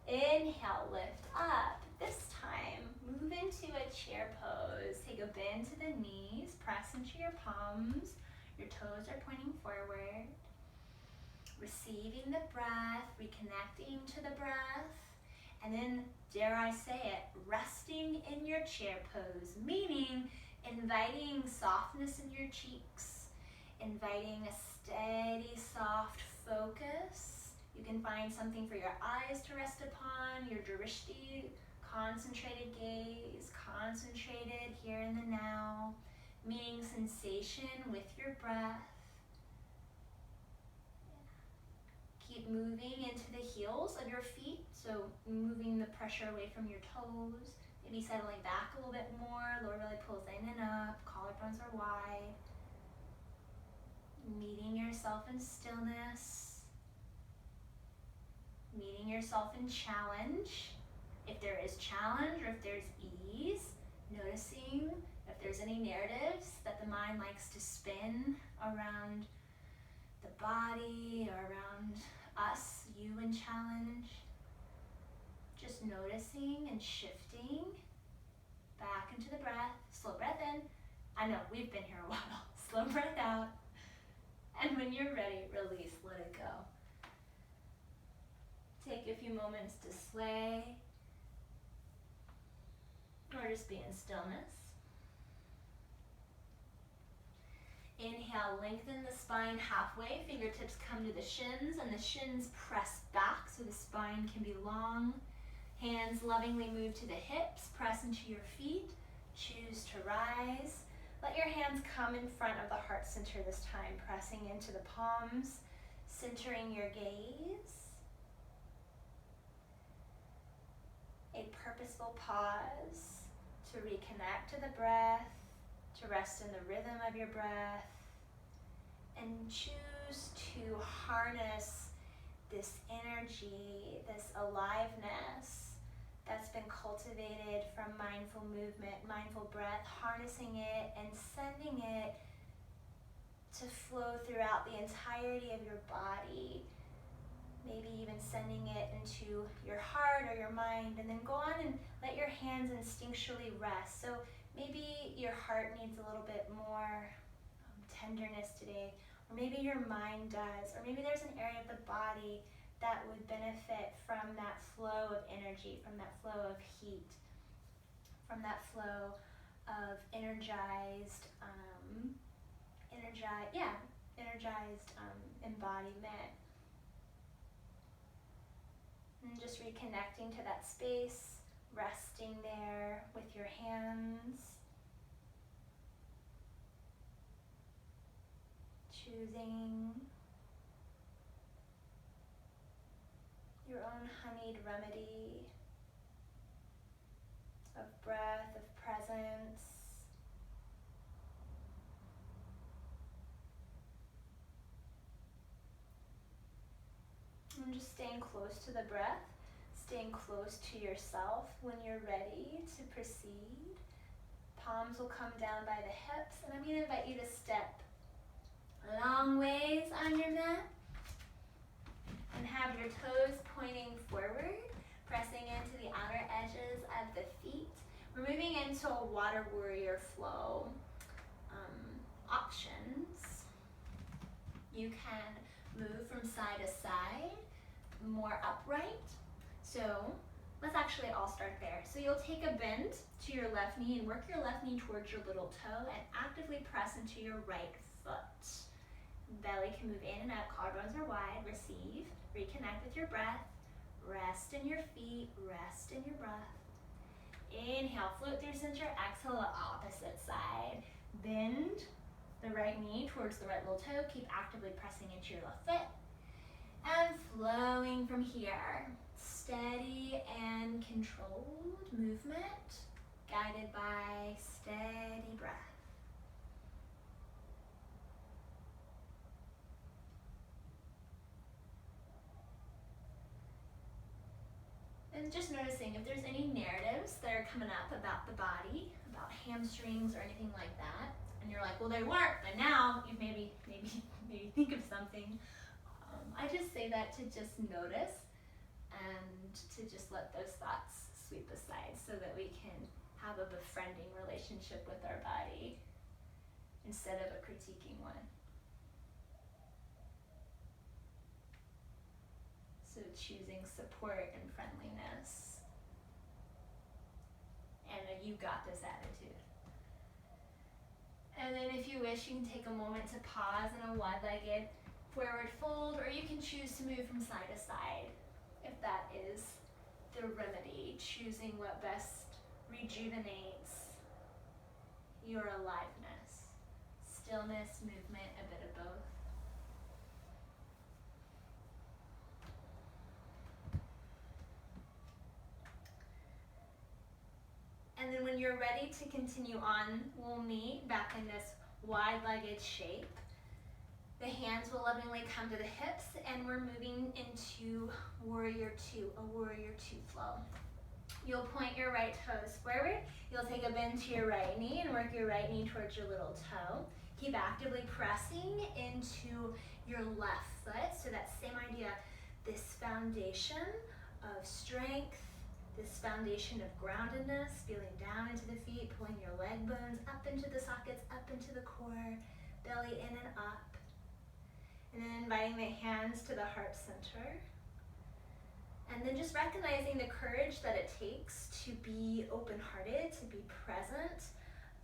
Inhale, lift up. This time, move into a chair pose. Take a bend to the knees, press into your palms. Your toes are pointing forward. Receiving the breath, reconnecting to the breath, and then, dare I say it, resting in your chair pose, meaning inviting softness in your cheeks, inviting a steady, soft focus. You can find something for your eyes to rest upon, your drishti, concentrated gaze, concentrated here in the now, meaning sensation with your breath. Keep moving into the heels of your feet, so moving the pressure away from your toes, maybe settling back a little bit more, lower belly pulls in and up, collarbones are wide. Meeting yourself in stillness, meeting yourself in challenge. If there is challenge or if there's ease, noticing if there's any narratives that the mind likes to spin around the body or around us, you in challenge. Just noticing and shifting back into the breath. Slow breath in. I know, we've been here a while. Slow breath out. And when you're ready, release, let it go. Take a few moments to sway, or just be in stillness. Inhale, lengthen the spine halfway. Fingertips come to the shins, and the shins press back so the spine can be long. Hands lovingly move to the hips, press into your feet. Choose to rise. Let your hands come in front of the heart center this time, pressing into the palms, centering your gaze. A purposeful pause to reconnect to the breath, to rest in the rhythm of your breath, and choose to harness this energy, this aliveness that's been cultivated from mindful movement, mindful breath, harnessing it and sending it to flow throughout the entirety of your body. Maybe even sending it into your heart or your mind, and then go on and let your hands instinctually rest. So maybe your heart needs a little bit more tenderness today, or maybe your mind does, or maybe there's an area of the body that would benefit from that flow of energy, from that flow of heat, from that flow of energized embodiment. And just reconnecting to that space, resting there with your hands. Choosing your own honeyed remedy of breath, of presence. And just staying close to the breath, staying close to yourself. When you're ready to proceed, palms will come down by the hips, and I'm going to invite you to step long ways on your mat and have your toes pointing forward, pressing into the outer edges of the feet. We're moving into a water warrior flow options. You can move from side to side, more upright. So let's actually all start there. So you'll take a bend to your left knee and work your left knee towards your little toe and actively press into your right foot. Belly can move in and out, collarbones are wide. Receive, reconnect with your breath. Rest in your feet, rest in your breath. Inhale, float through center. Exhale, the opposite side. Bend the right knee towards the right little toe. Keep actively pressing into your left foot. And flowing from here. Steady and controlled movement, guided by steady breath. And just noticing if there's any narratives that are coming up about the body, about hamstrings or anything like that, and you're like, well, they weren't, but now you maybe think of something. I just say that to just notice and to just let those thoughts sweep aside so that we can have a befriending relationship with our body instead of a critiquing one. So choosing support and friendliness and a you got this attitude. And then if you wish, you can take a moment to pause in a wide-legged forward fold, or you can choose to move from side to side if that is the remedy, choosing what best rejuvenates your aliveness. Stillness, movement, a bit of both. And then when you're ready to continue on, we'll meet back in this wide-legged shape. The hands will lovingly come to the hips, and we're moving into Warrior Two, a Warrior Two flow. You'll point your right toes forward. You'll take a bend to your right knee and work your right knee towards your little toe. Keep actively pressing into your left foot. So that same idea, this foundation of strength, this foundation of groundedness, feeling down into the feet, pulling your leg bones up into the sockets, up into the core, belly in and up. And then inviting the hands to the heart center. And then just recognizing the courage that it takes to be open-hearted, to be present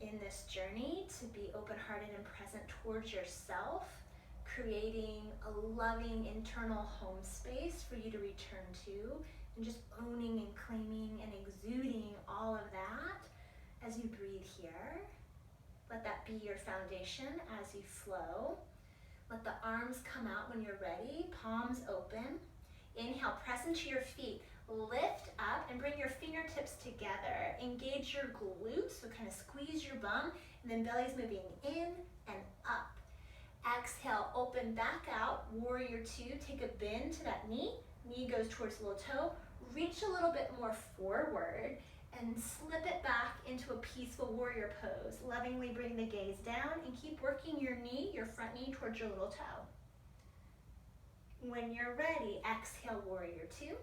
in this journey, to be open-hearted and present towards yourself, creating a loving internal home space for you to return to, and just owning and claiming and exuding all of that as you breathe here. Let that be your foundation as you flow. Let the arms come out when you're ready, palms open. Inhale, press into your feet, lift up and bring your fingertips together. Engage your glutes, so kind of squeeze your bum, and then belly's moving in and up. Exhale, open back out, Warrior Two. Take a bend to that knee. Knee goes towards the little toe. Reach a little bit more forward and slip it back into a peaceful warrior pose. Lovingly bring the gaze down and keep working your knee, your front knee, towards your little toe. When you're ready, exhale, Warrior Two.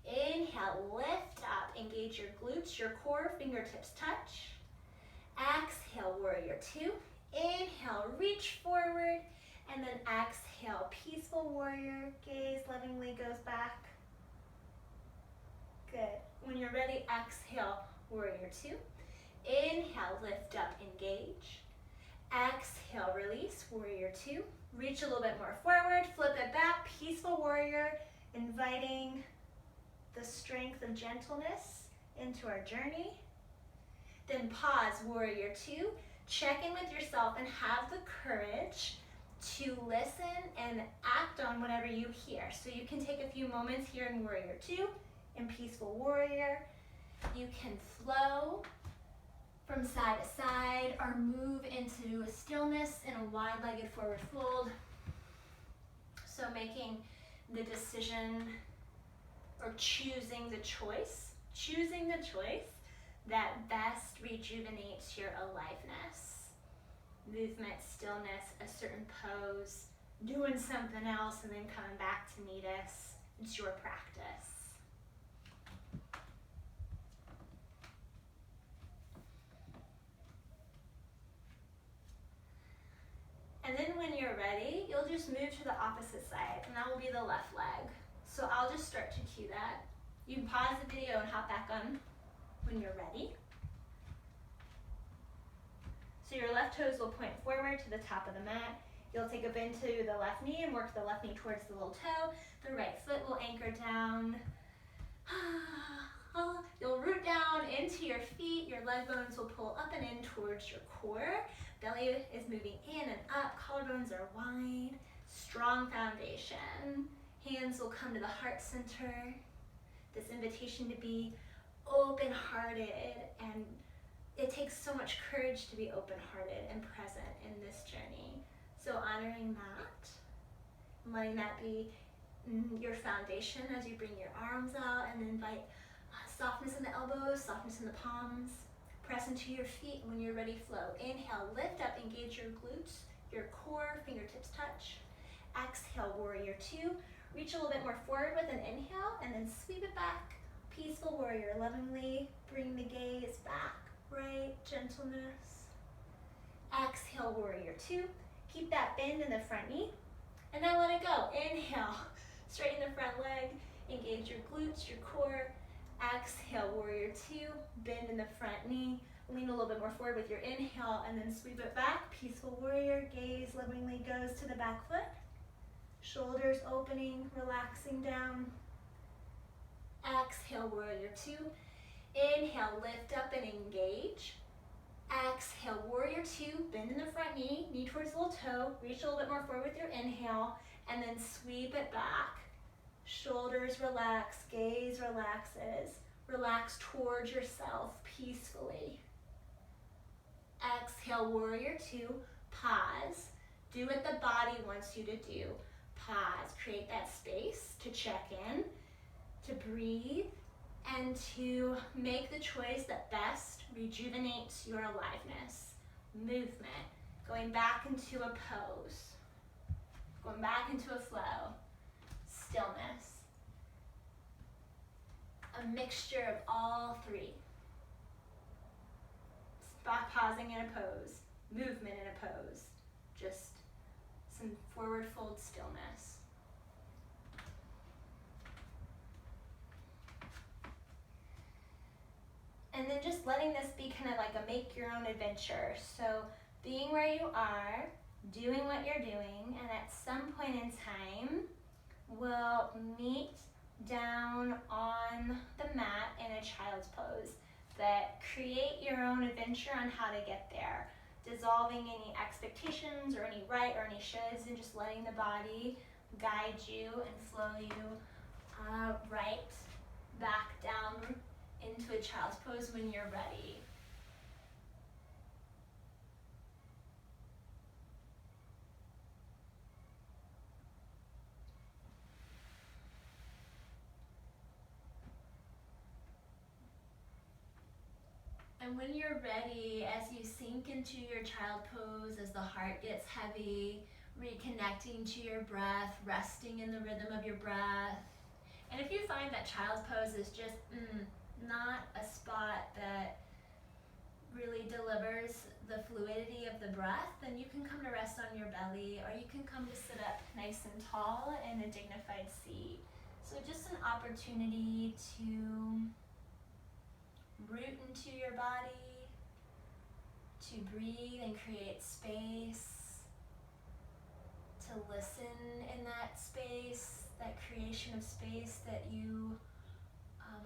Inhale, lift up, engage your glutes, your core, fingertips touch. Exhale, Warrior Two. Inhale, reach forward, and then exhale, peaceful warrior, gaze lovingly goes back. Good. When you're ready, exhale, Warrior Two. Inhale, lift up, engage. Exhale, release, Warrior Two. Reach a little bit more forward, flip it back, peaceful warrior, inviting the strength of gentleness into our journey. Then pause, Warrior Two. Check in with yourself and have the courage to listen and act on whatever you hear. So you can take a few moments here in Warrior Two, in Peaceful Warrior. You can flow from side to side or move into a stillness in a wide-legged forward fold. So making the decision or choosing the choice that best rejuvenates your aliveness. Movement, stillness, a certain pose, doing something else, and then coming back to meet us. It's your practice. And then when you're ready, you'll just move to the opposite side, and that will be the left leg. So I'll just start to cue that. You can pause the video and hop back on when you're ready. So your left toes will point forward to the top of the mat. You'll take a bend to the left knee and work the left knee towards the little toe. The right foot will anchor down. You'll root down into your feet. Your leg bones will pull up and in towards your core. Belly is moving in and up. Collarbones are wide. Strong foundation. Hands will come to the heart center. This invitation to be open-hearted, and it takes so much courage to be open-hearted and present in this journey. So honoring that, and letting that be your foundation as you bring your arms out, and invite softness in the elbows, softness in the palms. Press into your feet. When you're ready, flow. Inhale, lift up, engage your glutes, your core, fingertips touch. Exhale, warrior two. Reach a little bit more forward with an inhale, and then sweep it back. Peaceful warrior, lovingly bring the gaze back, right, gentleness. Exhale, warrior two. Keep that bend in the front knee, and then let it go. Inhale, straighten the front leg, engage your glutes, your core. Exhale, warrior two, bend in the front knee, lean a little bit more forward with your inhale, and then sweep it back. Peaceful warrior, gaze lovingly goes to the back foot. Shoulders opening, relaxing down. Exhale, warrior two. Inhale, lift up and engage. Exhale, warrior two, bend in the front knee, knee towards the little toe, reach a little bit more forward with your inhale, and then sweep it back. Shoulders relax, gaze relaxes. Relax towards yourself peacefully. Exhale, warrior two, pause. Do what the body wants you to do. Pause, create that space to check in, to breathe, and to make the choice that best rejuvenates your aliveness. Movement, going back into a pose, going back into a flow. Stillness, a mixture of all three. Pausing in a pose, movement in a pose, just some forward fold stillness. And then just letting this be kind of like a make your own adventure. So being where you are, doing what you're doing, and at some point in time, we'll meet down on the mat in a child's pose. But create your own adventure on how to get there. Dissolving any expectations or any right or any shoulds, and just letting the body guide you and flow you right back down into a child's pose when you're ready. And when you're ready, as you sink into your child pose, as the heart gets heavy, reconnecting to your breath, resting in the rhythm of your breath. And if you find that child's pose is just not a spot that really delivers the fluidity of the breath, then you can come to rest on your belly, or you can come to sit up nice and tall in a dignified seat. So just an opportunity to root into your body, to breathe and create space, to listen in that space, that creation of space that you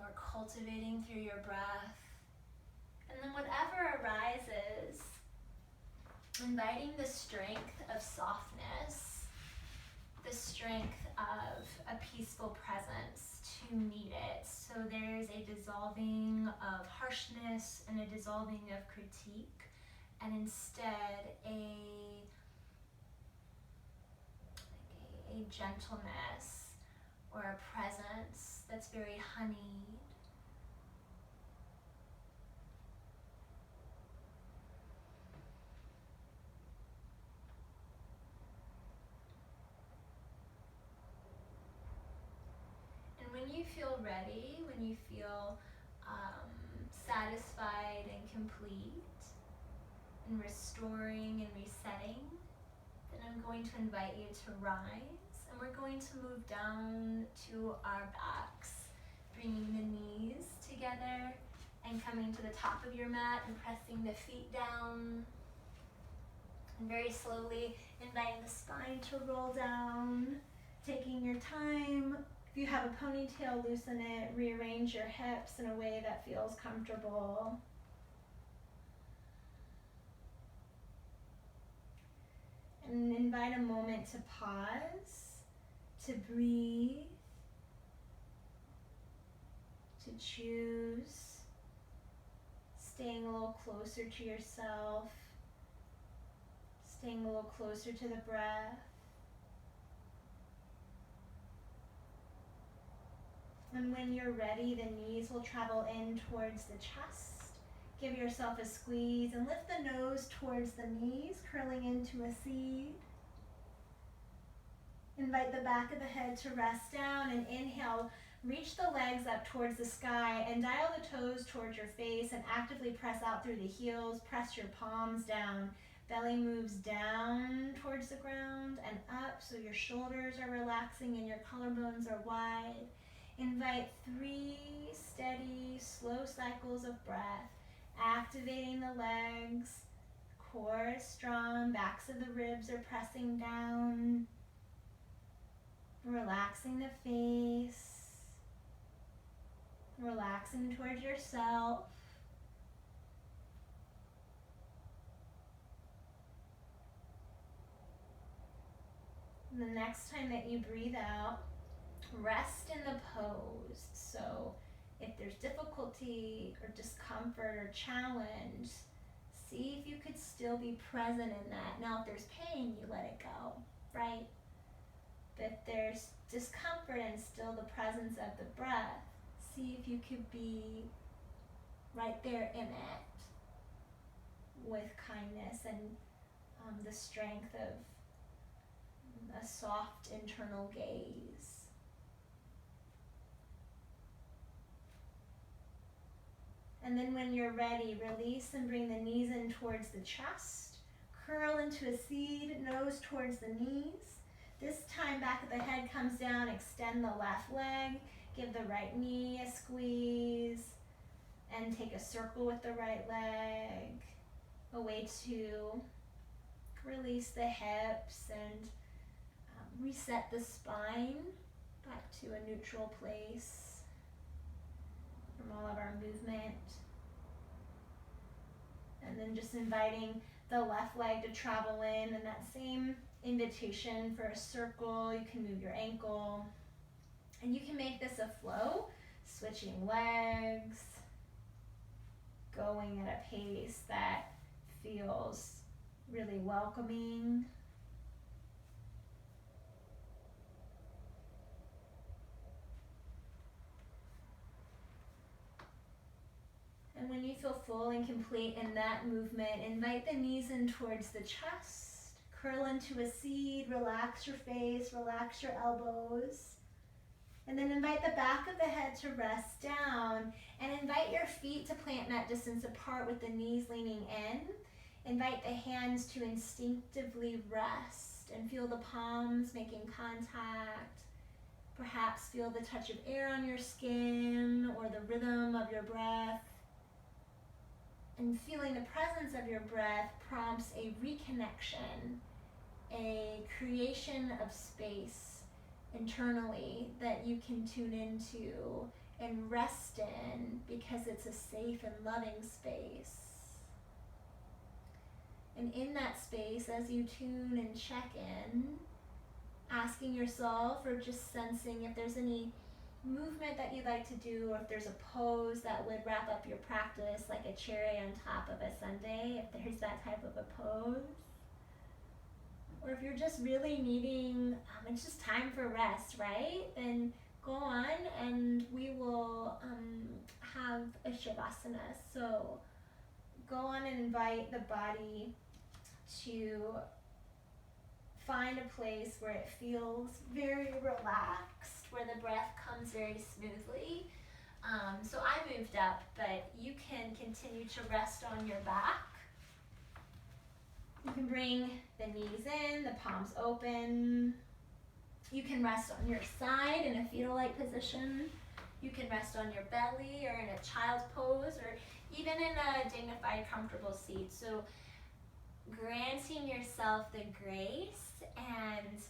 are cultivating through your breath. And then whatever arises, inviting the strength of softness, the strength of a peaceful presence to meet it. So there's a dissolving of harshness and a dissolving of critique, and instead a gentleness or a presence that's very honeyed. When you feel ready, when you feel satisfied and complete, and restoring and resetting, then I'm going to invite you to rise, and we're going to move down to our backs, bringing the knees together and coming to the top of your mat and pressing the feet down. And very slowly inviting the spine to roll down, taking your time. If you have a ponytail, loosen it, rearrange your hips in a way that feels comfortable. And invite a moment to pause, to breathe, to choose, staying a little closer to yourself, staying a little closer to the breath. And when you're ready, the knees will travel in towards the chest. Give yourself a squeeze and lift the nose towards the knees, curling into a seed. Invite the back of the head to rest down, and inhale, reach the legs up towards the sky and dial the toes towards your face and actively press out through the heels. Press your palms down. Belly moves down towards the ground and up, so your shoulders are relaxing and your collarbones are wide. Invite 3 steady, slow cycles of breath, activating the legs. Core is strong, backs of the ribs are pressing down. Relaxing the face, relaxing towards yourself. And the next time that you breathe out, rest in the pose. So if there's difficulty or discomfort or challenge, see if you could still be present in that. Now, if there's pain, you let it go, right? But if there's discomfort and still the presence of the breath, see if you could be right there in it with kindness and the strength of a soft internal gaze. And then when you're ready, release and bring the knees in towards the chest. Curl into a seed, nose towards the knees. This time, back of the head comes down, extend the left leg, give the right knee a squeeze, and take a circle with the right leg. A way to release the hips and reset the spine back to a neutral place from all of our movement. And then just inviting the left leg to travel in, and that same invitation for a circle. You can move your ankle, and you can make this a flow, switching legs, going at a pace that feels really welcoming. And when you feel full and complete in that movement, invite the knees in towards the chest. Curl into a seed, relax your face, relax your elbows. And then invite the back of the head to rest down, and invite your feet to plant mat distance apart with the knees leaning in. Invite the hands to instinctively rest and feel the palms making contact. Perhaps feel the touch of air on your skin or the rhythm of your breath. And feeling the presence of your breath prompts a reconnection, a creation of space internally that you can tune into and rest in, because it's a safe and loving space. And in that space, as you tune and check in, asking yourself or just sensing if there's any movement that you'd like to do, or if there's a pose that would wrap up your practice, like a cherry on top of a sundae, if there's that type of a pose. Or if you're just really needing, it's just time for rest, right? Then go on and we will have a shavasana. So go on and invite the body to find a place where it feels very relaxed, where the breath comes very smoothly. So I moved up, but you can continue to rest on your back. You can bring the knees in, the palms open. You can rest on your side in a fetal-like position. You can rest on your belly or in a child's pose, or even in a dignified, comfortable seat. So granting yourself the grace and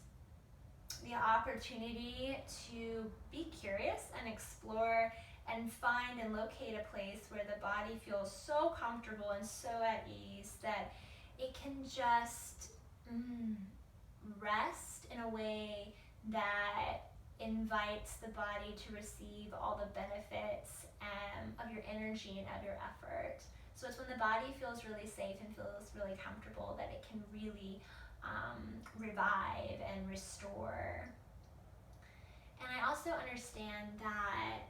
the opportunity to be curious and explore and find and locate a place where the body feels so comfortable and so at ease that it can just rest in a way that invites the body to receive all the benefits of your energy and of your effort. So it's when the body feels really safe and feels really comfortable that it can really revive and restore. And I also understand that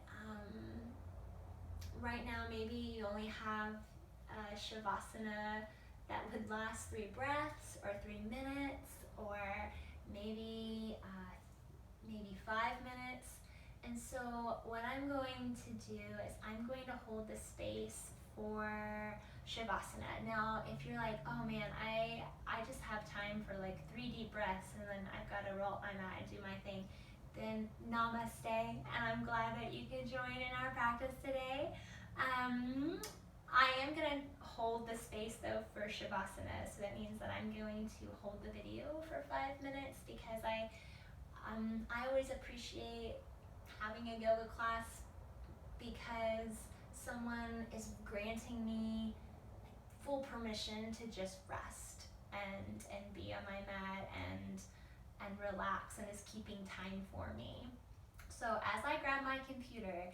right now maybe you only have a Shavasana that would last 3 breaths or 3 minutes, or maybe 5 minutes. And so what I'm going to do is I'm going to hold the space for Shavasana. Now, if you're like, oh man, I just have time for like 3 deep breaths and then I've got to roll up my mat and do my thing, then namaste, and I'm glad that you could join in our practice today. I am going to hold the space though for Shavasana, so that means that I'm going to hold the video for 5 minutes, because I always appreciate having a yoga class because someone is granting me full permission to just rest and be on my mat and relax, and is keeping time for me. So as I grab my computer,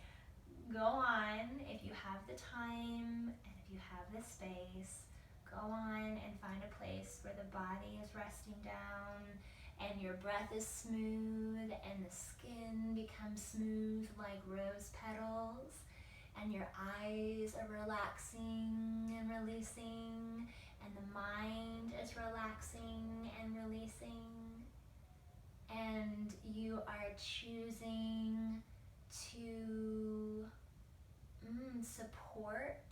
go on, if you have the time and if you have the space, go on and find a place where the body is resting down and your breath is smooth and the skin becomes smooth like rose petals, and your eyes are relaxing and releasing, and the mind is relaxing and releasing, and you are choosing to support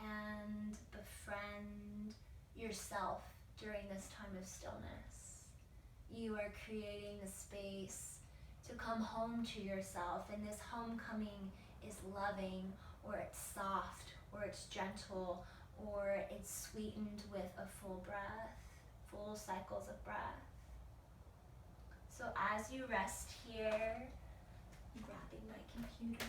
and befriend yourself during this time of stillness. You are creating the space to come home to yourself, and this homecoming is loving, or it's soft, or it's gentle, or it's sweetened with a full breath, full cycles of breath. So as you rest here, I'm grabbing my computer.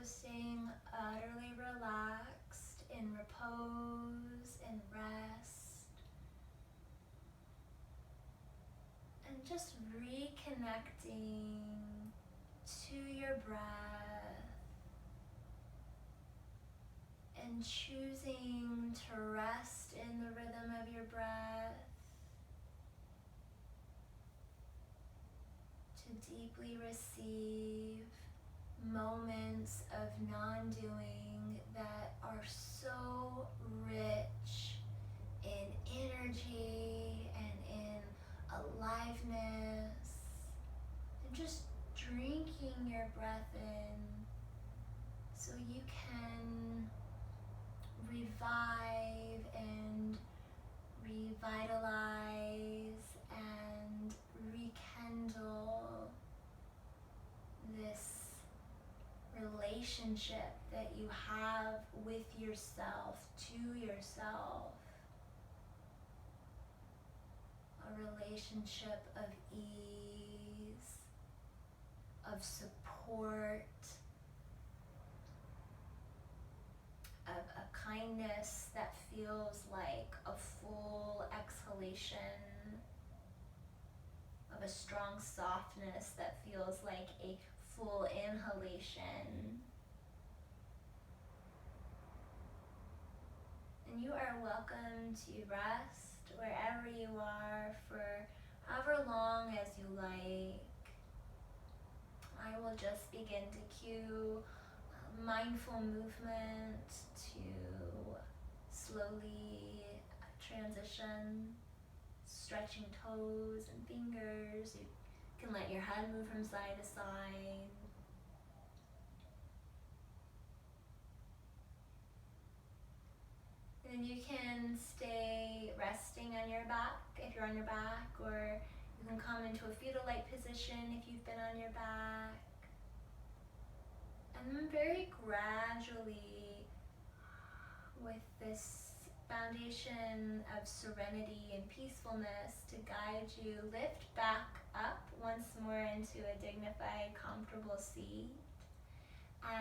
staying utterly relaxed in repose and rest, and just reconnecting to your breath and choosing to rest in the rhythm of your breath, to deeply receive moments of non-doing that are so rich in energy and in aliveness, and just drinking your breath in so you can revive and revitalize and rekindle this relationship that you have with yourself, to yourself, a relationship of ease, of support, of a kindness that feels like a full exhalation, of a strong softness that feels like a full inhalation. And you are welcome to rest wherever you are for however long as you like. I will just begin to cue mindful movement to slowly transition, stretching toes and fingers. You can let your head move from side to side. And you can stay resting on your back if you're on your back, or you can come into a fetal-like position if you've been on your back. And then very gradually, with this foundation of serenity and peacefulness to guide you, lift back up once more into a dignified, comfortable seat.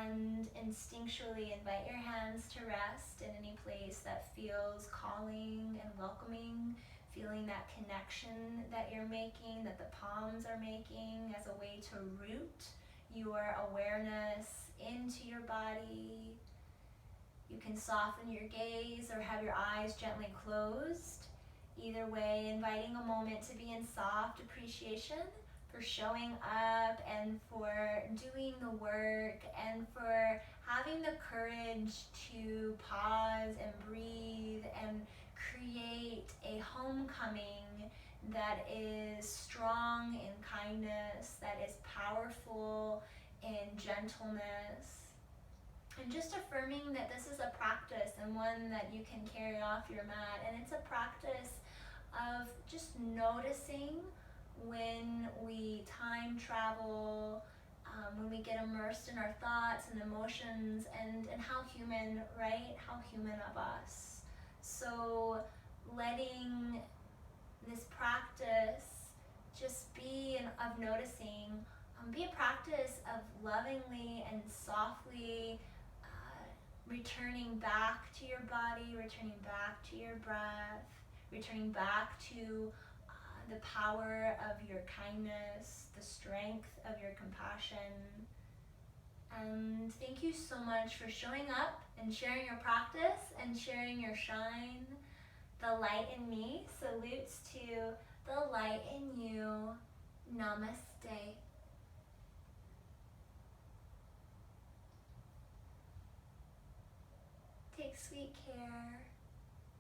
And instinctually invite your hands to rest in any place that feels calling and welcoming, feeling that connection that you're making, that the palms are making, as a way to root your awareness into your body. You can soften your gaze or have your eyes gently closed. Either way, inviting a moment to be in soft appreciation for showing up and for doing the work and for having the courage to pause and breathe and create a homecoming that is strong in kindness, that is powerful in gentleness. And just affirming that this is a practice and one that you can carry off your mat. And it's a practice of just noticing when we time travel, when we get immersed in our thoughts and emotions, and how human, right? How human of us. So letting this practice just be of noticing, be a practice of lovingly and softly returning back to your body, returning back to your breath, returning back to the power of your kindness, the strength of your compassion. And thank you so much for showing up and sharing your practice and sharing your shine. The light in me salutes to the light in you. Namaste. Take sweet care.